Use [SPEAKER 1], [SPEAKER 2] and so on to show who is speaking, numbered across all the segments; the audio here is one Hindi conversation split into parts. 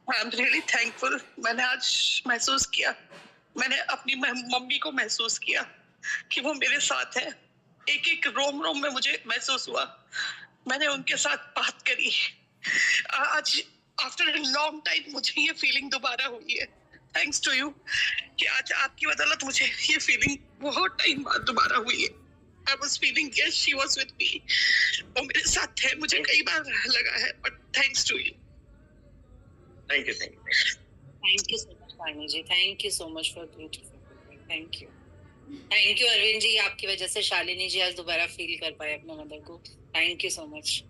[SPEAKER 1] I am really thankful. मैंने आज महसूस किया, मैंने अपनी मम्मी को महसूस किया कि वो मेरे साथ है। एक एक रोम रोम में मुझे महसूस हुआ। मैंने उनके साथ बात करी। आज आफ्टर अ लॉन्ग टाइम मुझे ये फीलिंग दोबारा हुई है, थैंक्स टू यू, कि आज आपकी बदौलत मुझे ये फीलिंग बहुत टाइम बाद दोबारा हुई है। I was feeling yes she was with me, वो मेरे साथ थे। मुझे कई बार लगा है, but thanks to you.
[SPEAKER 2] Thank you, thank you,
[SPEAKER 3] thank you so much Vani ji, thank you so much for beautiful, thank you. Thank you Arvind ji, आपकी वजह से शालिनी जी आज दोबारा फील कर पाए अपने मदर को। Thank you so much.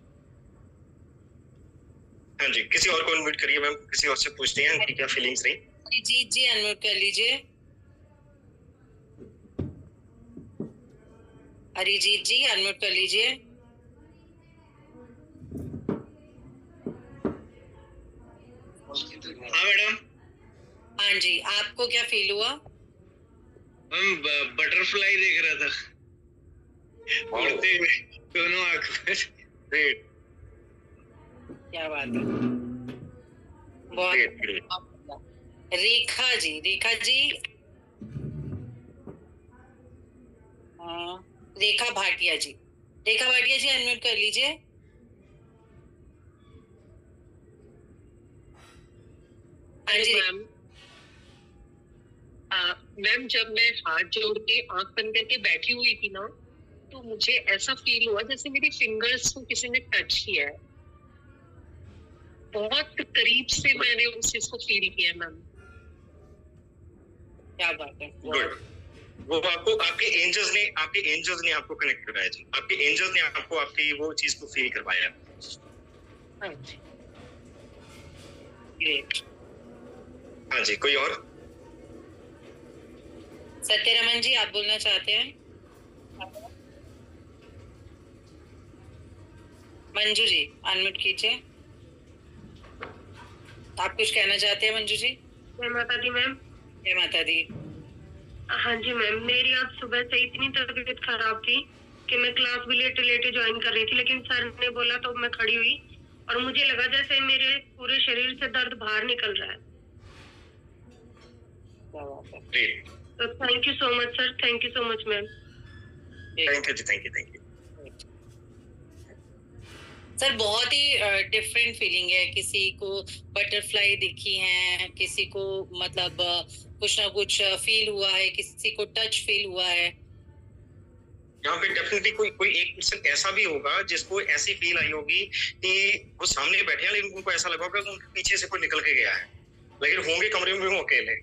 [SPEAKER 2] हाँ जी, किसी और को अनम्यूट करिए मैम, किसी और से पूछते हैं कि क्या फीलिंग्स रही।
[SPEAKER 3] अरिजीत जी अनम्यूट कर लीजिए। अरिजीत जी अनम्यूट कर लीजिए।
[SPEAKER 2] हाँ मैडम।
[SPEAKER 3] हाँ जी, आपको क्या फील हुआ?
[SPEAKER 2] हम बटरफ्लाई देख रहा था उड़ते हुए दोनों आंख पर। ग्रेट,
[SPEAKER 3] क्या बात है, बहुत
[SPEAKER 2] ग्रेट, ग्रेट।
[SPEAKER 3] बढ़िया। रेखा जी रेखा भाटिया जी अनम्यूट कर लीजिए। हाँ जी
[SPEAKER 4] मैम, जब मैं हाथ जोड़ के आंख बंद करके बैठी हुई थी ना, तो मुझे ऐसा फील हुआ जैसे मेरी फिंगर्स को किसी ने टच किया है। बहुत करीब से मैंने उस चीज को फील किया मैम।
[SPEAKER 3] क्या बात है,
[SPEAKER 2] गुड। वो आपको आपके एंजल्स ने आपको कनेक्ट कराया जी। आपके एंजल्स ने आपको आपकी वो चीज को फील करवाया।
[SPEAKER 4] हाँ जी, ग्रेट।
[SPEAKER 2] हाँ जी, कोई और?
[SPEAKER 3] सत्यरमन जी आप बोलना चाहते हैं? मंजू जी अनम्यूट कीजिए। आप कुछ कहना चाहते हैं मंजू जी?
[SPEAKER 4] जय माता दी मैम।
[SPEAKER 3] जय माता दी।
[SPEAKER 4] हाँ जी मैम, मेरी आज सुबह से इतनी तबीयत खराब थी कि मैं क्लास भी लेटे ज्वाइन कर रही थी, लेकिन सर ने बोला तो मैं खड़ी हुई और मुझे लगा जैसे मेरे पूरे शरीर से दर्द बाहर निकल रहा है।
[SPEAKER 3] क्या बात है,
[SPEAKER 2] ग्रेट।
[SPEAKER 4] तो thank you so much sir, thank you so much ma'am.
[SPEAKER 2] Thank you ji, thank you, thank you.
[SPEAKER 3] Sir बहुत ही डिफरेंट फीलिंग है। किसी को बटरफ्लाई दिखी है, किसी को मतलब कुछ ना कुछ फील हुआ है, किसी को टच फील हुआ है।
[SPEAKER 2] यहाँ पे डेफिनेटली कोई एक पर्सन ऐसा भी होगा जिसको ऐसी फील आई होगी कि वो सामने बैठे हैं लेकिन उनको ऐसा लगा होगा कि उनके पीछे से कोई निकल के गया है, लेकिन होंगे कमरे में वो अकेले।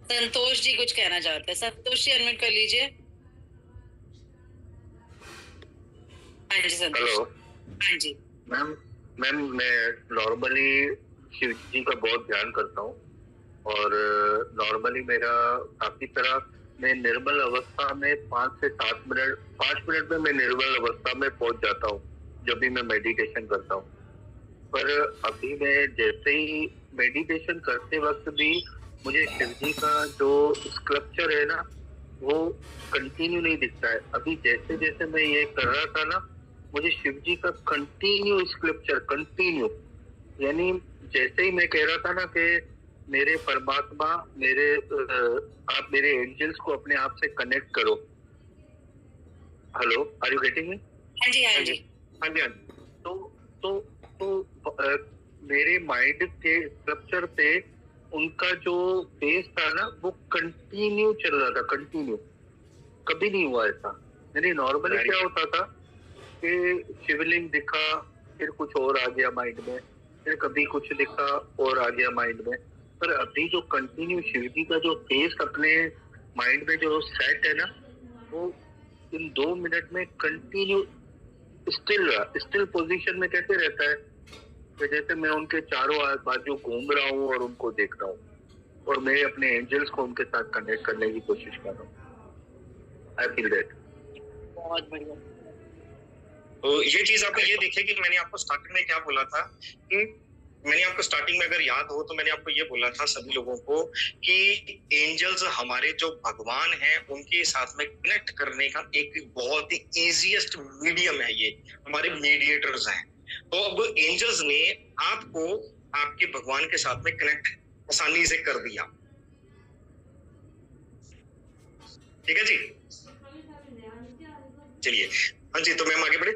[SPEAKER 3] संतोष जी कुछ कहना चाहते हैं? संतोष जी अनम्यूट कर लीजिए। हाँ जी संतोष।
[SPEAKER 5] हेलो
[SPEAKER 3] हाँ जी
[SPEAKER 5] मैम। मैम मैं नॉर्मली शिव जी का बहुत ध्यान करता हूँ और नॉर्मली मेरा काफी तरह मैं निर्मल अवस्था में 5 मिनट में मैं निर्मल अवस्था में पहुंच जाता हूँ जब भी मैं मेडिटेशन करता हूँ। पर अभी मैं जैसे ही मेडिटेशन करते वक्त भी मुझे शिव जी का जो स्कल्पचर है ना वो कंटिन्यू नहीं दिखता है। अभी जैसे जैसे मैं ये कर रहा था ना मुझे शिव जी का कंटिन्यू स्कल्पचर कंटिन्यू, यानी जैसे ही मैं कह रहा था ना कि मेरे परमात्मा आप मेरे एंजल्स को अपने आप से कनेक्ट करो। Hello, are you getting me?
[SPEAKER 3] हाँ जी हाँ जी
[SPEAKER 2] हाँ जी, हाँ जी।
[SPEAKER 5] तो मेरे माइंड के स्ट्रक्चर पे उनका जो फेस था ना वो कंटिन्यू चल रहा था, कंटिन्यू, कभी नहीं हुआ ऐसा। यानी नॉर्मली क्या होता था कि शिवलिंग दिखा फिर कुछ और आ गया माइंड में, फिर कभी कुछ दिखा और आ गया माइंड में। पर अभी जो कंटिन्यू शिव जी का जो फेस अपने माइंड में जो सेट है ना वो इन 2 मिनट में कंटिन्यू स्टिल पोजीशन में कैसे रहता है कि जैसे मैं उनके चारों बाजू घूम रहा हूँ और उनको देख रहा हूँ और मैं अपने एंजल्स को उनके साथ कनेक्ट करने की कोशिश कर रहा हूँ। I feel that.
[SPEAKER 3] बहुत बढ़िया।
[SPEAKER 2] तो ये चीज आपको ये देखिए कि मैंने आपको स्टार्टिंग में क्या बोला था कि मैंने आपको स्टार्टिंग में अगर याद हो तो मैंने आपको ये बोला था सभी लोगों को कि एंजल्स हमारे जो भगवान हैं उनके साथ में कनेक्ट करने का एक बहुत ही इजीएस्ट मीडियम है। ये हमारे मीडिएटर्स हैं। तो अब एंजल्स ने आपको आपके भगवान के साथ में कनेक्ट आसानी से कर दिया। ठीक है जी, चलिए। हाँ जी, तो मैम आगे बढ़े।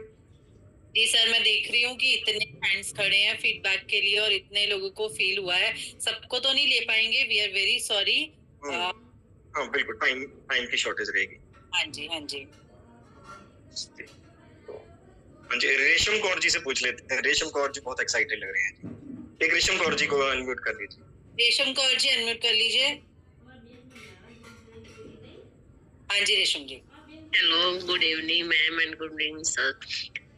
[SPEAKER 3] जी सर, मैं देख रही हूँ कि इतने हैंड्स खड़े हैं फीडबैक के लिए और इतने लोगों को फील हुआ है, सबको तो नहीं ले पाएंगे, वी आर वेरी सॉरी।
[SPEAKER 2] हाँ बिल्कुल, टाइम की शॉर्टेज रहेगी।
[SPEAKER 3] हाँ जी हाँ जी।
[SPEAKER 2] हाँ जी, रेशम कौर जी से पूछ लेते हैं। रेशम कौर जी बहुत एक्साइटेड लग रहे हैं। एक रेशम कौर जी को अनम्यूट कर लीजिए।
[SPEAKER 3] रेशम कौर जी अनम्यूट कर लीजिए। हाँ जी Resham ji.
[SPEAKER 6] Hello, good evening ma'am and good evening sir.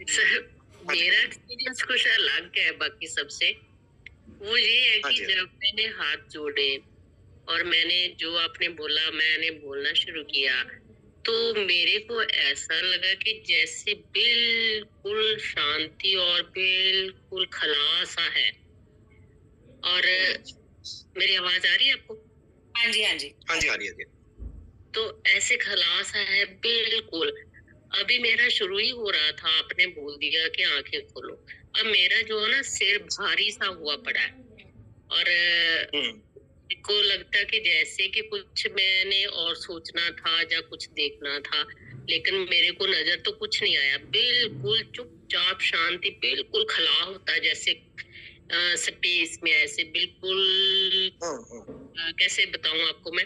[SPEAKER 6] Sir मेरा एक्सपीरियंस कुछ अलग है बाकी सबसे। वो ये है कि जब मैंने हाथ जोड़े और मैंने जो आपने बोला मैंने बोलना शुरू किया, तो मेरे को ऐसा लगा कि जैसे बिल्कुल शांति और बिल्कुल खलासा है। और मेरी आवाज आ रही है आपको?
[SPEAKER 3] हाँ जी हाँ जी
[SPEAKER 2] हाँ जी, आ रही है।
[SPEAKER 6] तो ऐसे खलासा है बिल्कुल। अभी मेरा शुरू ही हो रहा था, आपने बोल दिया कि आंखें खोलो। अब मेरा जो है ना सिर भारी सा हुआ पड़ा है और को लगता है कि जैसे कि कुछ मैंने और सोचना था या कुछ देखना था, लेकिन मेरे को नजर तो कुछ नहीं आया। बिल्कुल चुपचाप शांति, बिल्कुल खला होता है जैसे स्पेस में, ऐसे बिल्कुल कैसे बताऊं आपको मैं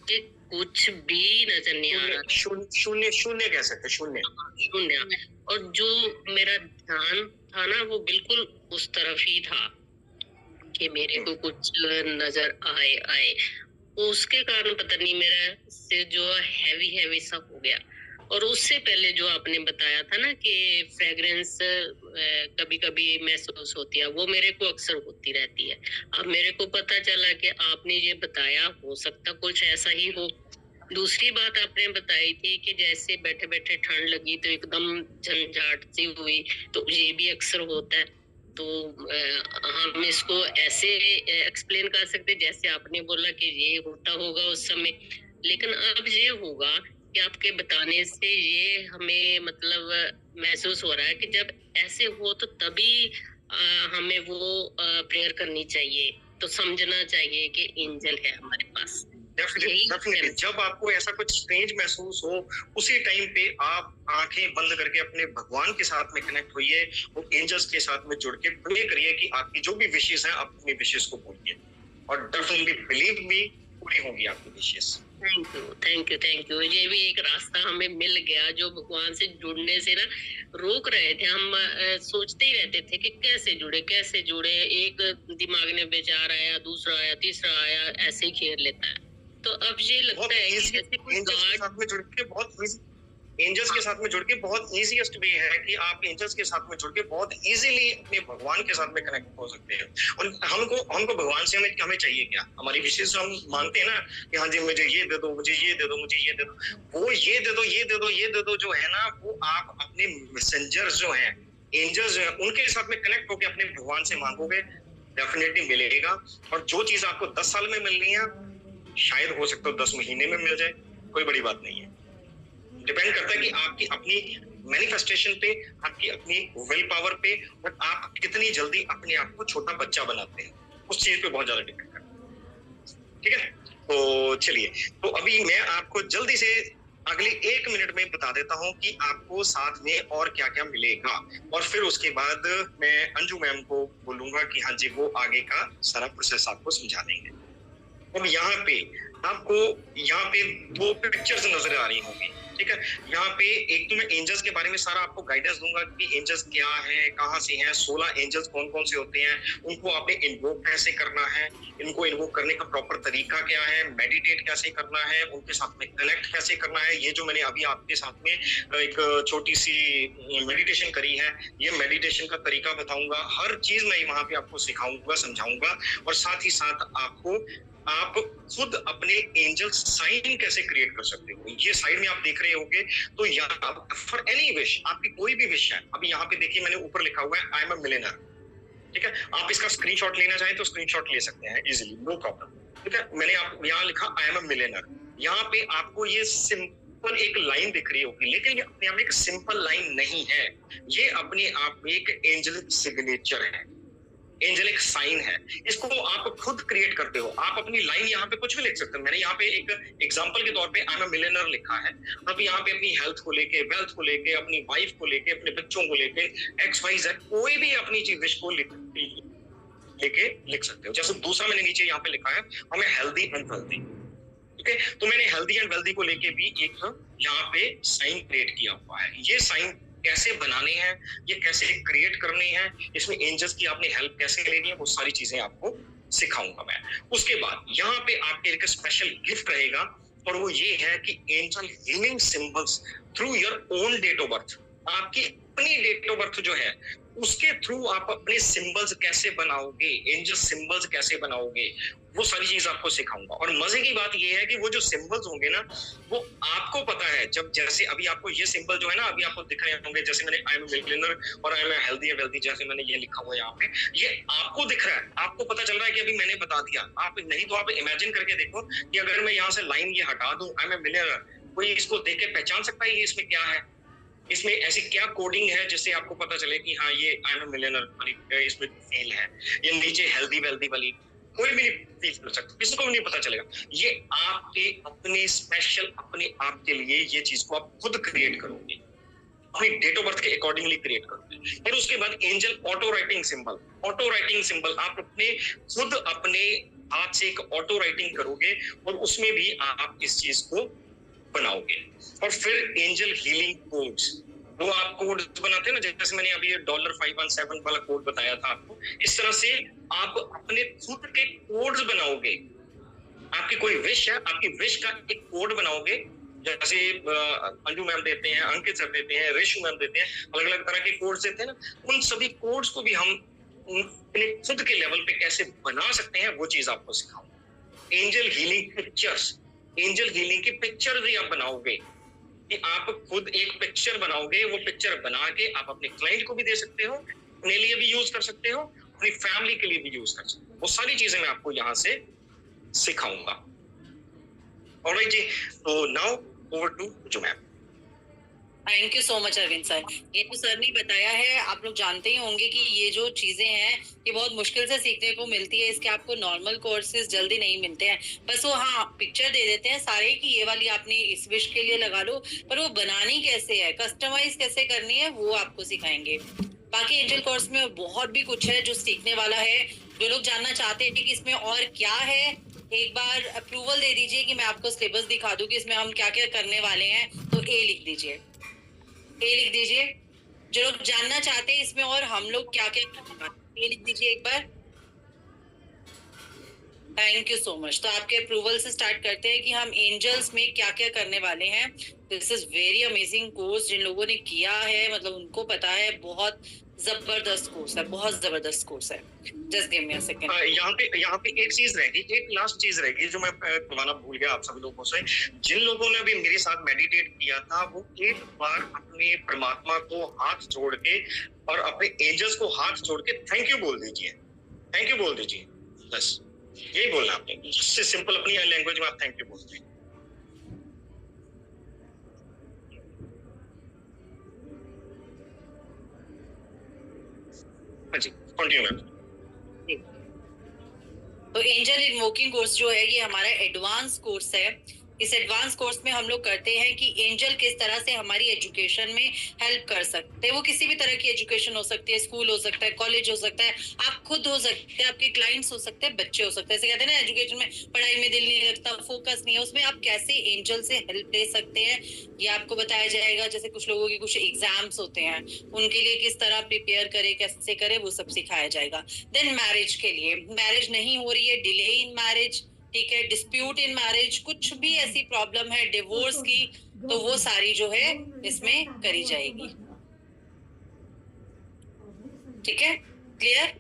[SPEAKER 6] कि कुछ भी नजर नहीं आ रहा।
[SPEAKER 2] शून्य शून्य कह सकते, शून्य।
[SPEAKER 6] और जो मेरा ध्यान था ना वो बिल्कुल उस तरफ ही था कि मेरे को कुछ नजर आए। उसके कारण पता नहीं मेरा सिर जो हैवी सा हो गया। और उससे पहले जो आपने बताया था ना कि फ्रेग्रेंस कभी कभी महसूस होती है, वो मेरे को अक्सर होती रहती है। अब मेरे को पता चला कि आपने ये बताया, हो सकता कुछ ऐसा ही हो। दूसरी बात आपने बताई थी कि जैसे बैठे बैठे ठंड लगी तो एकदम झंझाट सी हुई, तो ये भी अक्सर होता है। तो हम इसको ऐसे एक्सप्लेन कर सकते जैसे आपने बोला कि ये होता होगा उस समय, लेकिन अब ये होगा कि आपके बताने से ये हमें मतलब महसूस हो रहा है कि जब ऐसे हो तो तभी हमें वो प्रेयर करनी चाहिए, तो समझना चाहिए कि एंजल है हमारे पास।
[SPEAKER 2] डेफिनेटली जब आपको ऐसा कुछ स्ट्रेंज महसूस हो, उसी टाइम पे आप आंखें बंद करके अपने भगवान के साथ में कनेक्ट होइए, वो एंजल्स के साथ में जुड़ के प्रे करिए कि आपकी जो भी विशेष हैं अपनी विशेष को बोलिए, और डेफिनेटली बिलीव मी पूरी होगी आपकी विशेष।
[SPEAKER 6] Thank you. ये भी एक रास्ता हमें मिल गया जो भगवान से जुड़ने से ना रोक रहे थे। हम सोचते ही रहते थे कि कैसे जुड़े। एक दिमाग में विचार आया, दूसरा आया, तीसरा आया, ऐसे ही घेर लेता है। तो अब ये लगता है कि जैसे कोई
[SPEAKER 2] एंजल्स के साथ में जुड़ के बहुत इजीएस्ट वे है कि आप एंजल्स के साथ में जुड़ के बहुत इजीली अपने भगवान के साथ में कनेक्ट हो सकते हैं। और हमको भगवान से हमें चाहिए क्या? हमारी विशेष हम मांगते हैं ना कि हाँ जी मुझे ये दे दो, मुझे ये दे दो, मुझे ये दे दो। वो ये दे दो जो है ना, वो आप अपने मैसेंजर्स जो हैं, एंजल्स जो हैं, उनके साथ में कनेक्ट होकर अपने भगवान से मांगोगे, डेफिनेटली मिलेगा। और जो चीज आपको 10 साल में मिलनी है, शायद हो सकता है 10 महीने में मिल जाए, कोई बड़ी बात नहीं है। डिपेंड करता है कि आपकी अपनी मैनिफेस्टेशन पे, आपकी अपनी विल पावर पे, और आप कितनी जल्दी अपने आप को छोटा बच्चा बनाते हैं, उस चीज पे बहुत ज्यादा डिपेंड करता है। ठीक है, तो चलिए, तो अभी मैं आपको जल्दी से अगले 1 मिनट में बता देता हूं कि आपको साथ में और क्या क्या मिलेगा, और फिर उसके बाद मैं अंजू मैम को बोलूंगा कि हाँ जी वो आगे का सारा प्रोसेस आपको समझा देंगे। अब यहाँ पे आपको 2 पिक्चर्स नजर आ रही होंगी। ठीक है, यहाँ पे एक तो मैं एंजल्स के बारे में सारा आपको गाइडेंस दूंगा कि एंजल्स क्या है, कहाँ से हैं, 16 एंजल्स कौन कौन से होते हैं, उनको आपने इन्वोक कैसे करना है, इनको इन्वोक करने का प्रॉपर तरीका क्या है, मेडिटेट कैसे करना है, उनके साथ में कनेक्ट कैसे करना है। ये जो मैंने अभी आपके साथ में एक छोटी सी मेडिटेशन करी है, ये मेडिटेशन का तरीका बताऊंगा, हर चीज मैं वहां पे आपको सिखाऊंगा, समझाऊंगा, और साथ ही साथ आप खुद अपने एंजल साइन कैसे क्रिएट कर सकते हो। ये साइड में आप देख रहे होंगे, तो यहाँ फॉर एनी विश, आपकी कोई भी विश है, अभी यहाँ पे देखिए मैंने ऊपर लिखा हुआ है आई एम अ मिलियनर। ठीक है, आप इसका स्क्रीनशॉट लेना चाहें तो स्क्रीनशॉट ले सकते हैं इजीली, नो प्रॉब्लम। ठीक है, मैंने आप यहाँ लिखा आई एम अ मिलियनर। यहाँ पे आपको ये ऊपर एक लाइन दिख रही होगी, लेकिन ये अपने आप में एक सिंपल लाइन नहीं है, ये अपने आप में एक एंजेलिक सिग्नेचर है, एंजेलिक साइन है। इसको आप खुद क्रिएट करते हो। आप अपनी लाइन यहाँ पे कुछ भी लिख सकते हो। मैंने यहाँ पे एक एग्जांपल के तौर पे आई एम अ मिलियनर लिखा है। अब यहाँ पे अपनी हेल्थ को लेके, वेल्थ को लेके, अपनी वाइफ को लेके, अपने बच्चों को लेके, XYZ कोई भी अपनी चीज विश को लेके लिख सकते हो। जैसे दूसरा मैंने नीचे यहाँ पे लिखा है हमें हेल्दी एंड वेल्दी, ठीक है, तो मैंने हेल्दी एंड वेल्दी को लेके भी एक यहाँ पे साइन क्रिएट किया हुआ है। ये साइन कैसे बनाने हैं, ये कैसे क्रिएट करने हैं, इसमें एंजल्स की आपने हेल्प कैसे लेनी है, वो सारी चीजें आपको सिखाऊंगा मैं। उसके बाद यहाँ पे आपके एक स्पेशल गिफ्ट रहेगा और वो ये है कि angel healing symbols through your own date of birth. आपकी अपनी डेट ऑफ बर्थ जो है उसके थ्रू आप अपने सिंबल्स कैसे बनाओगे, एंजल सिंबल्स कैसे बनाओगे, वो सारी चीज आपको सिखाऊंगा। और मजे की बात ये है कि वो जो सिंबल्स होंगे ना, वो आपको पता है, जब जैसे अभी आपको ये सिंबल जो है ना अभी आपको दिख रहे होंगे, जैसे मैंने आई एम मिलियनर और I am healthy and wealthy, जैसे मैंने ये लिखा हुआ है यहाँ पे, ये आपको दिख रहा है, आपको पता चल रहा है कि अभी मैंने बता दिया। आप नहीं तो आप इमेजिन करके देखो कि अगर मैं यहाँ से लाइन ये हटा दूं आई एम मिलियनर, कोई इसको देख के पहचान सकता है ये इसमें क्या है, इसमें ऐसी क्या कोडिंग है जिससे आपको पता चले कि हाँ ये आई एम मिलियनर वाली इसमें फील है, ये नीचे हेल्दी वेल्दी वाली कोई भी नहीं फील कर सकता, किसी को भी नहीं पता चलेगा। ये आपके अपने स्पेशल अपने आप के लिए ये चीज को आप खुद क्रिएट करोगे, अपनी डेट ऑफ बर्थ के अकॉर्डिंगली क्रिएट करोगे। फिर उसके बाद angel auto writing symbol, auto writing symbol आप अपने खुद अपने हाथ से एक ऑटो राइटिंग करोगे और उसमें भी आप इस चीज को बनाओगे। और फिर एंजल हीलिंग कोड्स, वो आप कोड बनाते हैं ना, जैसे मैंने अभी $517 वाला कोड बताया था आपको, इस तरह से आप अपने खुद के कोड्स बनाओगे। आपकी कोई विश है, आपकी विश का एक कोड बनाओगे, जैसे अंजू मैम देते हैं, अंकित सर देते हैं, रेशु मैम देते हैं, अलग अलग तरह के कोड्स देते हैं ना, उन सभी कोड्स को भी हम अपने खुद के लेवल पे कैसे बना सकते हैं वो चीज आपको सिखाऊंगा। Angel healing pictures, angel healing की पिक्चर भी आप बनाओगे कि आप खुद एक पिक्चर बनाओगे, वो पिक्चर बना के आप अपने क्लाइंट को भी दे सकते हो, अपने लिए भी यूज कर सकते हो, अपनी फैमिली के लिए भी यूज कर सकते हो। वो सारी चीजें मैं आपको यहाँ से सिखाऊंगा। ऑलराइट जी, तो नाउ ओवर टू जो ma'am.
[SPEAKER 3] Thank you so much Arvind sir. ये तो सर ने बताया है, आप लोग जानते ही होंगे कि ये जो चीजें हैं ये बहुत मुश्किल से सीखने को मिलती है, इसके आपको नॉर्मल कोर्सेज जल्दी नहीं मिलते हैं। बस वो हाँ पिक्चर दे देते हैं सारे कि ये वाली आपने इस विश के लिए लगा लो, पर वो बनानी कैसे है, कस्टमाइज कैसे करनी है, वो आपको सिखाएंगे। बाकी एंजल कोर्स में बहुत भी कुछ है जो सीखने वाला है। जो लोग जानना चाहते हैं कि इसमें और क्या है, एक बार अप्रूवल दे दीजिए कि मैं आपको सिलेबस दिखा दूं कि इसमें हम क्या क्या करने वाले हैं, तो ए लिख दीजिए, ए लिख दीजिए। जो लोग जानना चाहते हैं इसमें और हम लोग क्या क्या करने वाले हैं, ए लिख दीजिए एक बार। Thank you so much. तो आपके अप्रूवल से स्टार्ट करते हैं कि हम एंजल्स में क्या क्या करने वाले हैं। This is very amazing course, जिन लोगों ने किया है मतलब उनको पता है, बहुत जबरदस्त कोर्स है, बहुत जबरदस्त कोर्स है। Just give me a second.
[SPEAKER 2] यहाँ पे एक चीज रहेगी, एक लास्ट चीज रहेगी जो मैं बताना भूल गया आप सभी लोगों से। जिन लोगों ने भी मेरे साथ मेडिटेट किया था वो एक बार अपने परमात्मा को हाथ जोड़ के और अपने एंजल्स को हाथ जोड़ के थैंक यू बोल दीजिए, थैंक यू बोल दीजिए। बस यही बोलना आपने, जिससे सिंपल अपनी लैंग्वेज में आप थैंक यू बोलते हैं। जी कंटिन्यू मैम।
[SPEAKER 3] तो एंजल इन्वोकिंग कोर्स जो है ये हमारा एडवांस कोर्स है। इस एडवांस कोर्स में हम लोग करते हैं कि एंजल किस तरह से हमारी एजुकेशन में हेल्प कर सकते हैं। वो किसी भी तरह की एजुकेशन हो सकती है, स्कूल हो सकता है, कॉलेज हो सकता है, आप खुद हो सकते हैं, आपके क्लाइंट्स हो सकते हैं, बच्चे हो सकते हैं। जैसे कहते हैं ना एजुकेशन में पढ़ाई में दिल नहीं लगता, फोकस नहीं है, उसमें आप कैसे एंजल से हेल्प ले सकते हैं ये आपको बताया जाएगा। जैसे कुछ लोगों के कुछ एग्जाम्स होते हैं, उनके लिए किस तरह प्रिपेयर करे, कैसे करे, वो सब सिखाया जाएगा। देन मैरिज के लिए, मैरिज नहीं हो रही है, डिले इन मैरिज, ठीक है, डिस्प्यूट इन मैरिज, कुछ भी ऐसी प्रॉब्लम है डिवोर्स की, तो वो सारी जो है इसमें करी जाएगी। ठीक है, क्लियर?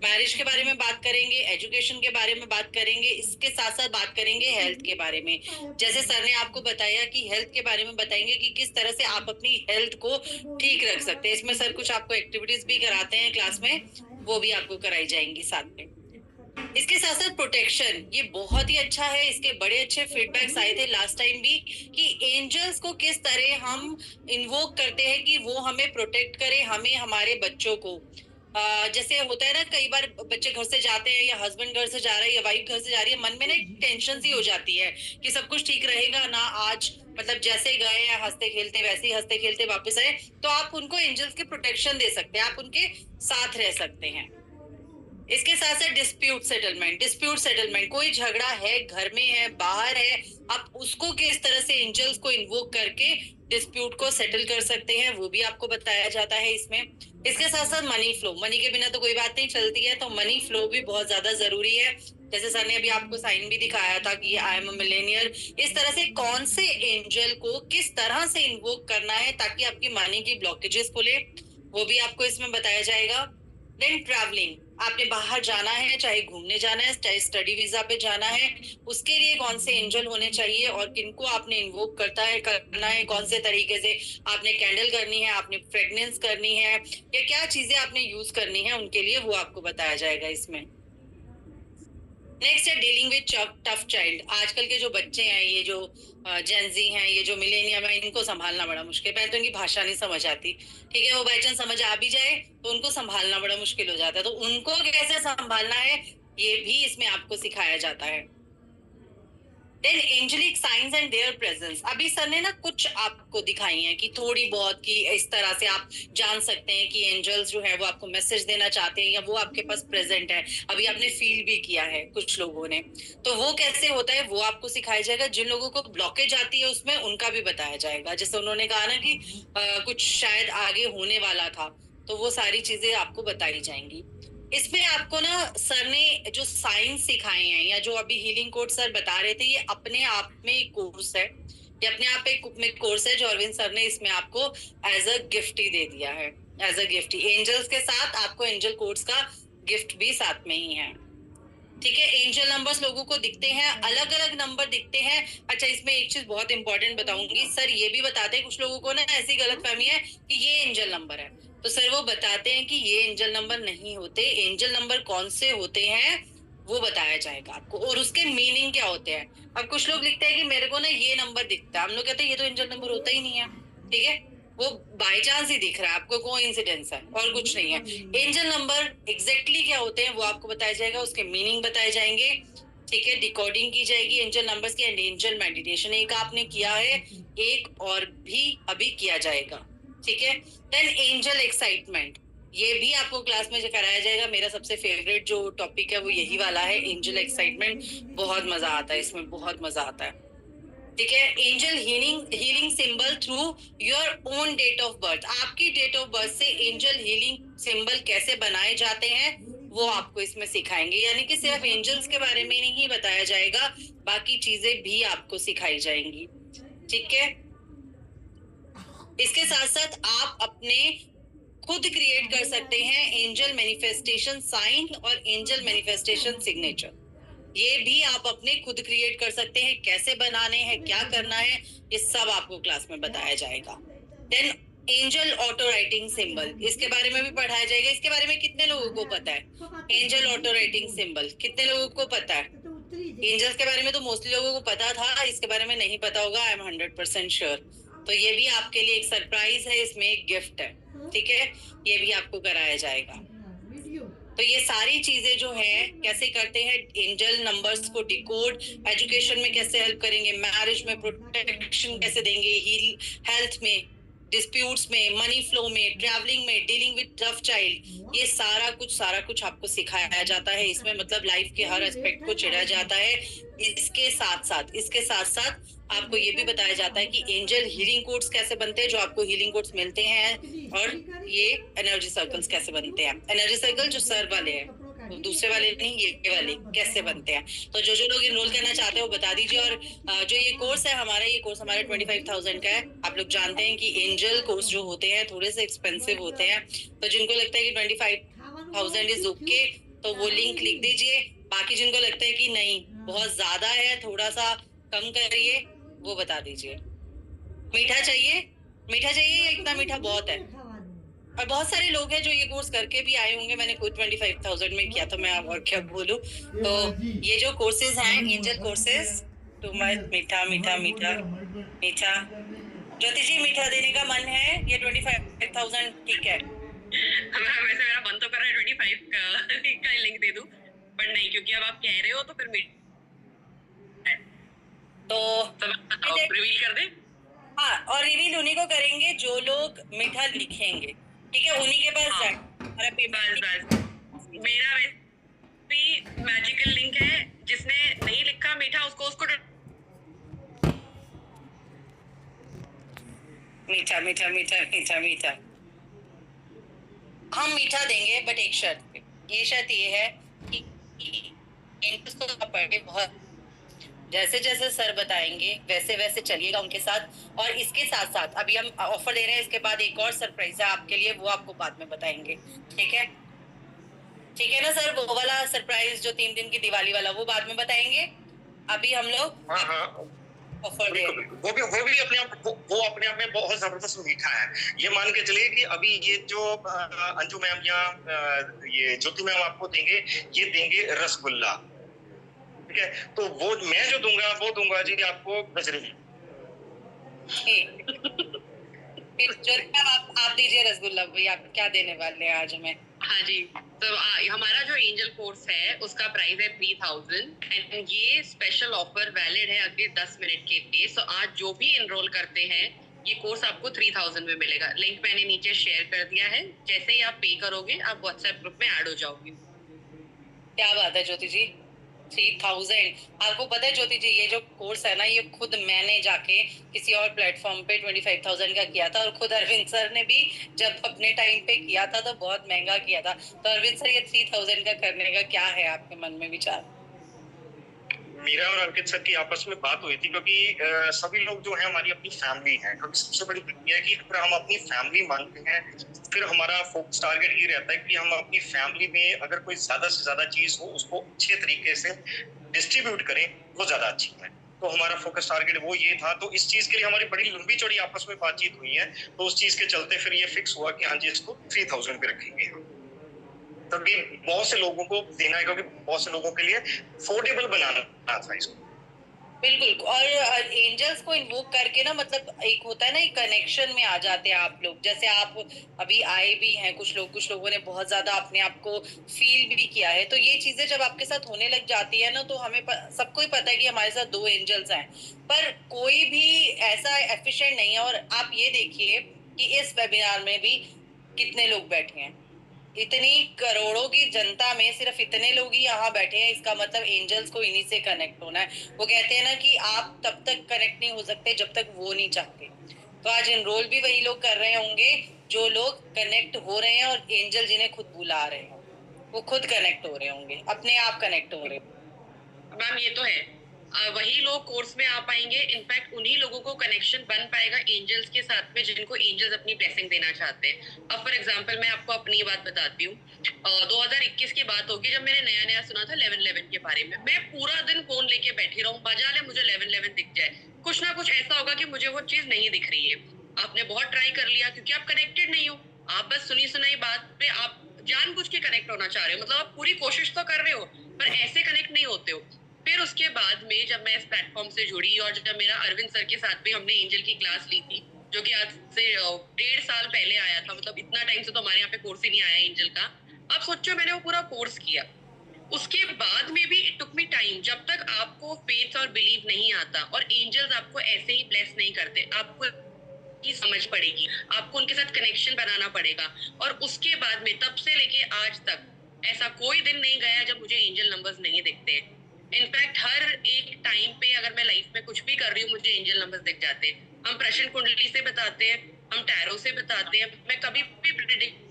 [SPEAKER 3] मैरिज के बारे में बात करेंगे, एजुकेशन के बारे में बात करेंगे, इसके साथ साथ बात करेंगे हेल्थ के बारे में। जैसे सर ने आपको बताया कि हेल्थ के बारे में बताएंगे कि किस तरह से आप अपनी हेल्थ को ठीक रख सकते हैं। इसमें सर कुछ आपको एक्टिविटीज भी कराते हैं क्लास में, वो भी आपको कराई जाएंगी साथ में। इसके साथ साथ प्रोटेक्शन, ये बहुत ही अच्छा है। इसके बड़े अच्छे फीडबैक्स आए थे लास्ट टाइम भी कि एंजल्स को किस तरह हम इन्वोक करते हैं कि वो हमें प्रोटेक्ट करे, हमें, हमारे बच्चों को। जैसे होता है ना, कई बार बच्चे घर से जाते हैं या हस्बैंड घर से जा रहा है या वाइफ घर से जा रही है, मन में ना एक टेंशन सी हो जाती है कि सब कुछ ठीक रहेगा ना आज, मतलब जैसे गए हैं हंसते खेलते वैसे ही हंसते खेलते वापस आए। तो आप उनको एंजल्स के प्रोटेक्शन दे सकते हैं, आप उनके साथ रह सकते हैं। इसके साथ साथ डिस्प्यूट सेटलमेंट, कोई झगड़ा है, घर में है, बाहर है, आप उसको किस तरह से एंजल्स को इन्वोक करके डिस्प्यूट को सेटल कर सकते हैं, वो भी आपको बताया जाता है इसमें। इसके साथ साथ मनी के बिना तो कोई बात नहीं चलती है, तो मनी फ्लो भी बहुत ज्यादा जरूरी है। जैसे सर ने अभी आपको साइन भी दिखाया था कि आई एम अ मिलेनियर, इस तरह से कौन से एंजल को किस तरह से इन्वोक करना है ताकि आपकी मनी की ब्लॉकेजेस खुले, वो भी आपको इसमें बताया जाएगा। देन ट्रैवलिंग, आपने बाहर जाना है, चाहे घूमने जाना है, चाहे स्टडी वीजा पे जाना है, उसके लिए कौन से एंजल होने चाहिए और किनको आपने इन्वोक करना है, कौन से तरीके से आपने कैंडल करनी है, आपने फ्रेगनेंस करनी है, या क्या चीजें आपने यूज करनी है उनके लिए, वो आपको बताया जाएगा इसमें। नेक्स्ट है डीलिंग विद टफ चाइल्ड। आजकल के जो बच्चे हैं, ये जो जेंजी हैं, ये जो मिलेनियम है, इनको संभालना बड़ा मुश्किल है। तो इनकी भाषा नहीं समझ आती, ठीक है, वो बाई चांस समझ आ भी जाए तो उनको संभालना बड़ा मुश्किल हो जाता है। तो उनको कैसे संभालना है ये भी इसमें आपको सिखाया जाता है। Then angelic science and their presence, अभी सर ने ना कुछ आपको दिखाई है कि थोड़ी बहुत कि इस तरह से आप जान सकते हैं कि एंजल्स जो है वो आपको मैसेज देना चाहते हैं या वो आपके पास प्रेजेंट है। अभी आपने फील भी किया है कुछ लोगों ने, तो वो कैसे होता है वो आपको सिखाया जाएगा। जिन लोगों को ब्लॉकेज आती है उसमें उनका भी बताया जाएगा। जैसे उन्होंने कहा ना कि कुछ शायद आगे होने वाला था, तो वो सारी चीजें आपको बताई जाएंगी। इसमें आपको ना सर ने जो साइंस सिखाए हैं या जो अभी हीलिंग कोड सर बता रहे थे, ये अपने आप में एक कोर्स है, ये अपने आप एक कोर्स है जो अरविंद सर ने इसमें आपको एज अ गिफ्ट ही दे दिया है, एज अ गिफ्ट ही। एंजल्स के साथ आपको एंजल कोड्स का गिफ्ट भी साथ में ही है, ठीक है। एंजल नंबर्स लोगों को दिखते हैं, अलग अलग नंबर दिखते हैं। अच्छा, इसमें एक चीज बहुत इंपॉर्टेंट बताऊंगी, सर ये भी बताते हैं, कुछ लोगों को ना ऐसी गलतफहमी है कि ये एंजल नंबर है, तो सर वो बताते हैं कि ये एंजल नंबर नहीं होते। एंजल नंबर कौन से होते हैं वो बताया जाएगा आपको, और उसके मीनिंग क्या होते हैं। अब कुछ लोग लिखते हैं कि मेरे को ना ये नंबर दिखता है, हम लोग कहते हैं ये तो एंजल नंबर होता ही नहीं है, ठीक है, वो बाय चांस ही दिख रहा है आपको, कोइंसिडेंस है और कुछ नहीं है। एंजल नंबर एग्जैक्टली क्या होते हैं वो आपको बताया जाएगा, उसके मीनिंग बताए जाएंगे, ठीक है। डिकोडिंग की जाएगी एंजल नंबर्स की। एंड एंजल मेडिटेशन एक आपने किया है, एक और भी अभी किया जाएगा, ठीक है। देन एंजल एक्साइटमेंट, ये भी आपको क्लास में कराया जाएगा। मेरा सबसे फेवरेट जो टॉपिक है वो यही वाला है, एंजल एक्साइटमेंट। बहुत मजा आता है इसमें, बहुत मजा आता है, ठीक है। Angel healing symbol through your own date of birth, आपकी डेट ऑफ बर्थ से एंजल हीलिंग सिंबल कैसे बनाए जाते हैं वो आपको इसमें सिखाएंगे। यानी कि सिर्फ एंजल्स के बारे में नहीं बताया जाएगा, बाकी चीजें भी आपको सिखाई जाएंगी, ठीक है। इसके साथ साथ आप अपने खुद क्रिएट कर सकते हैं एंजल मैनिफेस्टेशन साइन और एंजल मैनिफेस्टेशन सिग्नेचर, ये भी आप अपने खुद क्रिएट कर सकते हैं। कैसे बनाने हैं, क्या करना है, ये सब आपको क्लास में बताया जाएगा। Then angel auto writing symbol, इसके बारे में भी पढ़ाया जाएगा। इसके बारे में कितने लोगों को पता है? एंजल ऑटो राइटिंग सिंबल कितने लोगों को पता है? एंजल्स के बारे में तो मोस्टली लोगों को पता था, इसके बारे में नहीं पता होगा, आई एम 100% श्योर। तो ये भी आपके लिए एक सरप्राइज है, इसमें एक गिफ्ट है, ठीक है, ये भी आपको कराया जाएगा। तो ये सारी चीजें जो है कैसे करते हैं, एंजल नंबर्स को डिकोड, एजुकेशन में कैसे हेल्प करेंगे, मैरिज में प्रोटेक्शन कैसे देंगे, हेल्थ में, डिस्प्यूट्स में, मनी फ्लो में, ट्रैवलिंग में, डीलिंग विद टफ चाइल्ड, ये सारा कुछ आपको सिखाया जाता है इसमें। मतलब लाइफ के हर एस्पेक्ट को चिढ़ा जाता है। इसके साथ साथ आपको ये भी बताया जाता है कि एंजल हीलिंग कोड्स कैसे बनते हैं, जो आपको हीलिंग कोड्स मिलते हैं, और ये एनर्जी सर्कल्स कैसे बनते हैं। एनर्जी सर्कल जो सर वाले हैं, दूसरे वाले नहीं, ये वाले कैसे बनते हैं। तो जो लोग इनरोल करना चाहते हैं वो बता दीजिए। और जो ये कोर्स है हमारा, ये कोर्स हमारा 25,000 का है। आप लोग जानते हैं कि एंजल कोर्स जो होते हैं थोड़े से एक्सपेंसिव होते हैं, तो जिनको लगता है कि 25,000 इज ओके तो वो लिंक लिख दीजिए। बाकी जिनको लगता है कि नहीं बहुत ज्यादा है, थोड़ा सा कम करिए, वो बता दीजिए। मीठा चाहिए या इतना मीठा बहुत है? और बहुत सारे लोग हैं जो ये कोर्स करके भी आए होंगे। मैंने खुद 25,000 में किया, तो मैं अब और क्या बोलूं। तो ये जो कोर्सेज हैं एंजल कोर्सेज, टू मच मीठा मीठा मीठा मीठा। ज्योति जी, मीठा देने का मन है, ये 25,000 ठीक है।
[SPEAKER 6] वैसे मेरा मन तो कर रहा है 25 का लिंक दे दूं, पर नहीं, क्योंकि अब आप कह रहे हो तो फिर
[SPEAKER 3] तो
[SPEAKER 6] रिवील कर दे।
[SPEAKER 3] हाँ, और रिवील उन्हीं को करेंगे जो लोग मीठा लिखेंगे, ठीक है, उन्हीं के पास
[SPEAKER 6] हाँ।
[SPEAKER 3] हमारा पेमेंट।
[SPEAKER 6] बस मेरा भी मैजिकल लिंक है, जिसने नहीं लिखा मीठा उसको
[SPEAKER 3] मीठा मीठा मीठा मीठा मीठा हम मीठा देंगे, बट एक शर्त पे। ये शर्त ये है कि इसको पढ़े बहुत, जैसे जैसे सर बताएंगे वैसे वैसे चलिएगा उनके साथ। और इसके साथ साथ अभी हम ऑफर दे रहे हैं, इसके बाद एक और सरप्राइज है आपके लिए, वो आपको बाद में बताएंगे, ठीक है? ठीक है ना सर? वो वाला सरप्राइज जो 3 दिन की दिवाली वाला, वो बाद में बताएंगे। अभी हम लोग ऑफर दे रहे हैं।
[SPEAKER 2] वो भी अपने आप में बहुत जबरदस्त मीठा है। ये मान के चलिए कि अभी ये जो अंजू मैम या ये ज्योति मैम आपको देंगे, ये देंगे रसगुल्ला, ठीक है? तो वो मैं जो दूंगा वो दूंगा जी आपको गजरी।
[SPEAKER 3] आप दीजिए रसगुल्ला, भाई आप क्या देने वाले हैं आज हमें?
[SPEAKER 6] हाँ जी, तो हमारा जो एंजल कोर्स है उसका प्राइस है 3000 एंड ये स्पेशल ऑफर वैलिड है अगले 10 मिनट के लिए। सो आज जो भी एनरोल करते हैं ये कोर्स आपको 3000 में मिलेगा। लिंक मैंने नीचे शेयर कर दिया है, जैसे ही आप पे करोगे आप व्हाट्सएप ग्रुप में ऐड हो जाओगे।
[SPEAKER 3] क्या बात है ज्योति जी, 3000। आपको पता है ज्योति जी, ये जो कोर्स है ना, ये खुद मैंने जाके किसी और प्लेटफॉर्म पे 25,000 का किया था, और खुद अरविंद सर ने भी जब अपने टाइम पे किया था तो बहुत महंगा किया था। तो अरविंद सर, ये 3000 का करने का क्या है आपके मन में विचार?
[SPEAKER 2] मेरा और अंकित सर की आपस में बात हुई थी, क्योंकि सभी लोग जो है हमारी अपनी फैमिली है। क्योंकि सबसे बड़ी बात यह है कि अगर हम अपनी फैमिली मानते हैं, फिर हमारा फोकस टारगेट ये रहता है कि हम अपनी फैमिली में अगर कोई ज्यादा से ज्यादा चीज हो उसको अच्छे तरीके से डिस्ट्रीब्यूट करें, वो ज्यादा अच्छी है। तो हमारा फोकस टारगेट वो ये था। तो इस चीज के लिए हमारी बड़ी लंबी चौड़ी आपस में बातचीत हुई है। तो उस चीज के चलते फिर ये फिक्स हुआ कि हाँ जी, इसको 3000 पे रखेंगे। तभी बहुत से लोगों को देना है, क्योंकि बहुत से लोगों के लिए अफोर्डेबल बनाना था इसको।
[SPEAKER 3] बिल्कुल। और एंजल्स को इन्वोक करके ना, मतलब एक होता है ना, एक कनेक्शन में आ जाते हैं आप लोग। जैसे आप अभी आए भी हैं, कुछ लोगों ने बहुत ज्यादा अपने आप को फील भी किया है। तो ये चीजें जब आपके साथ होने लग जाती है ना, तो हमें सबको ही पता है कि हमारे साथ 2 एंजल्स हैं, पर कोई भी ऐसा एफिशिएंट नहीं है। और आप ये देखिए कि इस वेबिनार में भी कितने लोग बैठे हैं, इतनी करोड़ों की जनता में सिर्फ इतने लोग ही यहाँ बैठे हैं। इसका मतलब एंजल्स को इन्हीं से कनेक्ट होना है। वो कहते हैं ना कि आप तब तक कनेक्ट नहीं हो सकते जब तक वो नहीं चाहते। तो आज एनरोल भी वही लोग कर रहे होंगे जो लोग कनेक्ट हो रहे हैं, और एंजल जिन्हें खुद बुला रहे हैं वो खुद कनेक्ट हो रहे होंगे, अपने आप कनेक्ट हो रहे होंगे।
[SPEAKER 6] मैम ये तो है, वही लोग कोर्स में आ पाएंगे। इनफैक्ट उन्हीं लोगों को कनेक्शन बन पाएगा एंजल्स के साथ में जिनको एंजल्स अपनी ब्लेसिंग देना चाहते हैं। अब फॉर एग्जांपल मैं आपको अपनी बात बताती हूँ। 2021 की बात होगी जब मैंने नया सुना था 1111 के बारे में। मैं पूरा दिन फोन लेके बैठी रहूं, बजा ले मुझे 1111 दिख जाए, कुछ ना कुछ ऐसा होगा कि मुझे वो चीज नहीं दिख रही है। आपने बहुत ट्राई कर लिया, क्योंकि आप कनेक्टेड नहीं हो। आप बस सुनी सुनाई बात पे आप जानबूझ के कनेक्ट होना चाह रहे हो, मतलब आप पूरी कोशिश तो कर रहे हो पर ऐसे कनेक्ट नहीं होते हो। फिर उसके बाद में जब मैं इस प्लेटफॉर्म से जुड़ी और जब मेरा अरविंद सर के साथ भी हमने एंजल की क्लास ली थी, जो कि आज से 1.5 साल पहले आया था, मतलब इतना टाइम से तो हमारे यहाँ पे कोर्स ही नहीं आया एंजल का। अब सोचो, मैंने वो पूरा कोर्स किया, उसके बाद में भी इट टुक मी टाइम। जब तक आपको फेथ और बिलीव नहीं आता और एंजल्स आपको ऐसे ही ब्लेस नहीं करते, आपको की समझ पड़ेगी, आपको उनके साथ कनेक्शन बनाना पड़ेगा। और उसके बाद में तब से लेके आज तक ऐसा कोई दिन नहीं गया जब मुझे एंजल नंबर्स नहीं दिखते। इनफैक्ट हर एक टाइम पे अगर मैं लाइफ में कुछ भी कर रही हूँ मुझे एंजल नंबर्स दिख जाते हैं। हम प्रश्न कुंडली से बताते हैं, हम टैरो से बताते हैं। मैं कभी भी प्रेडिक्ट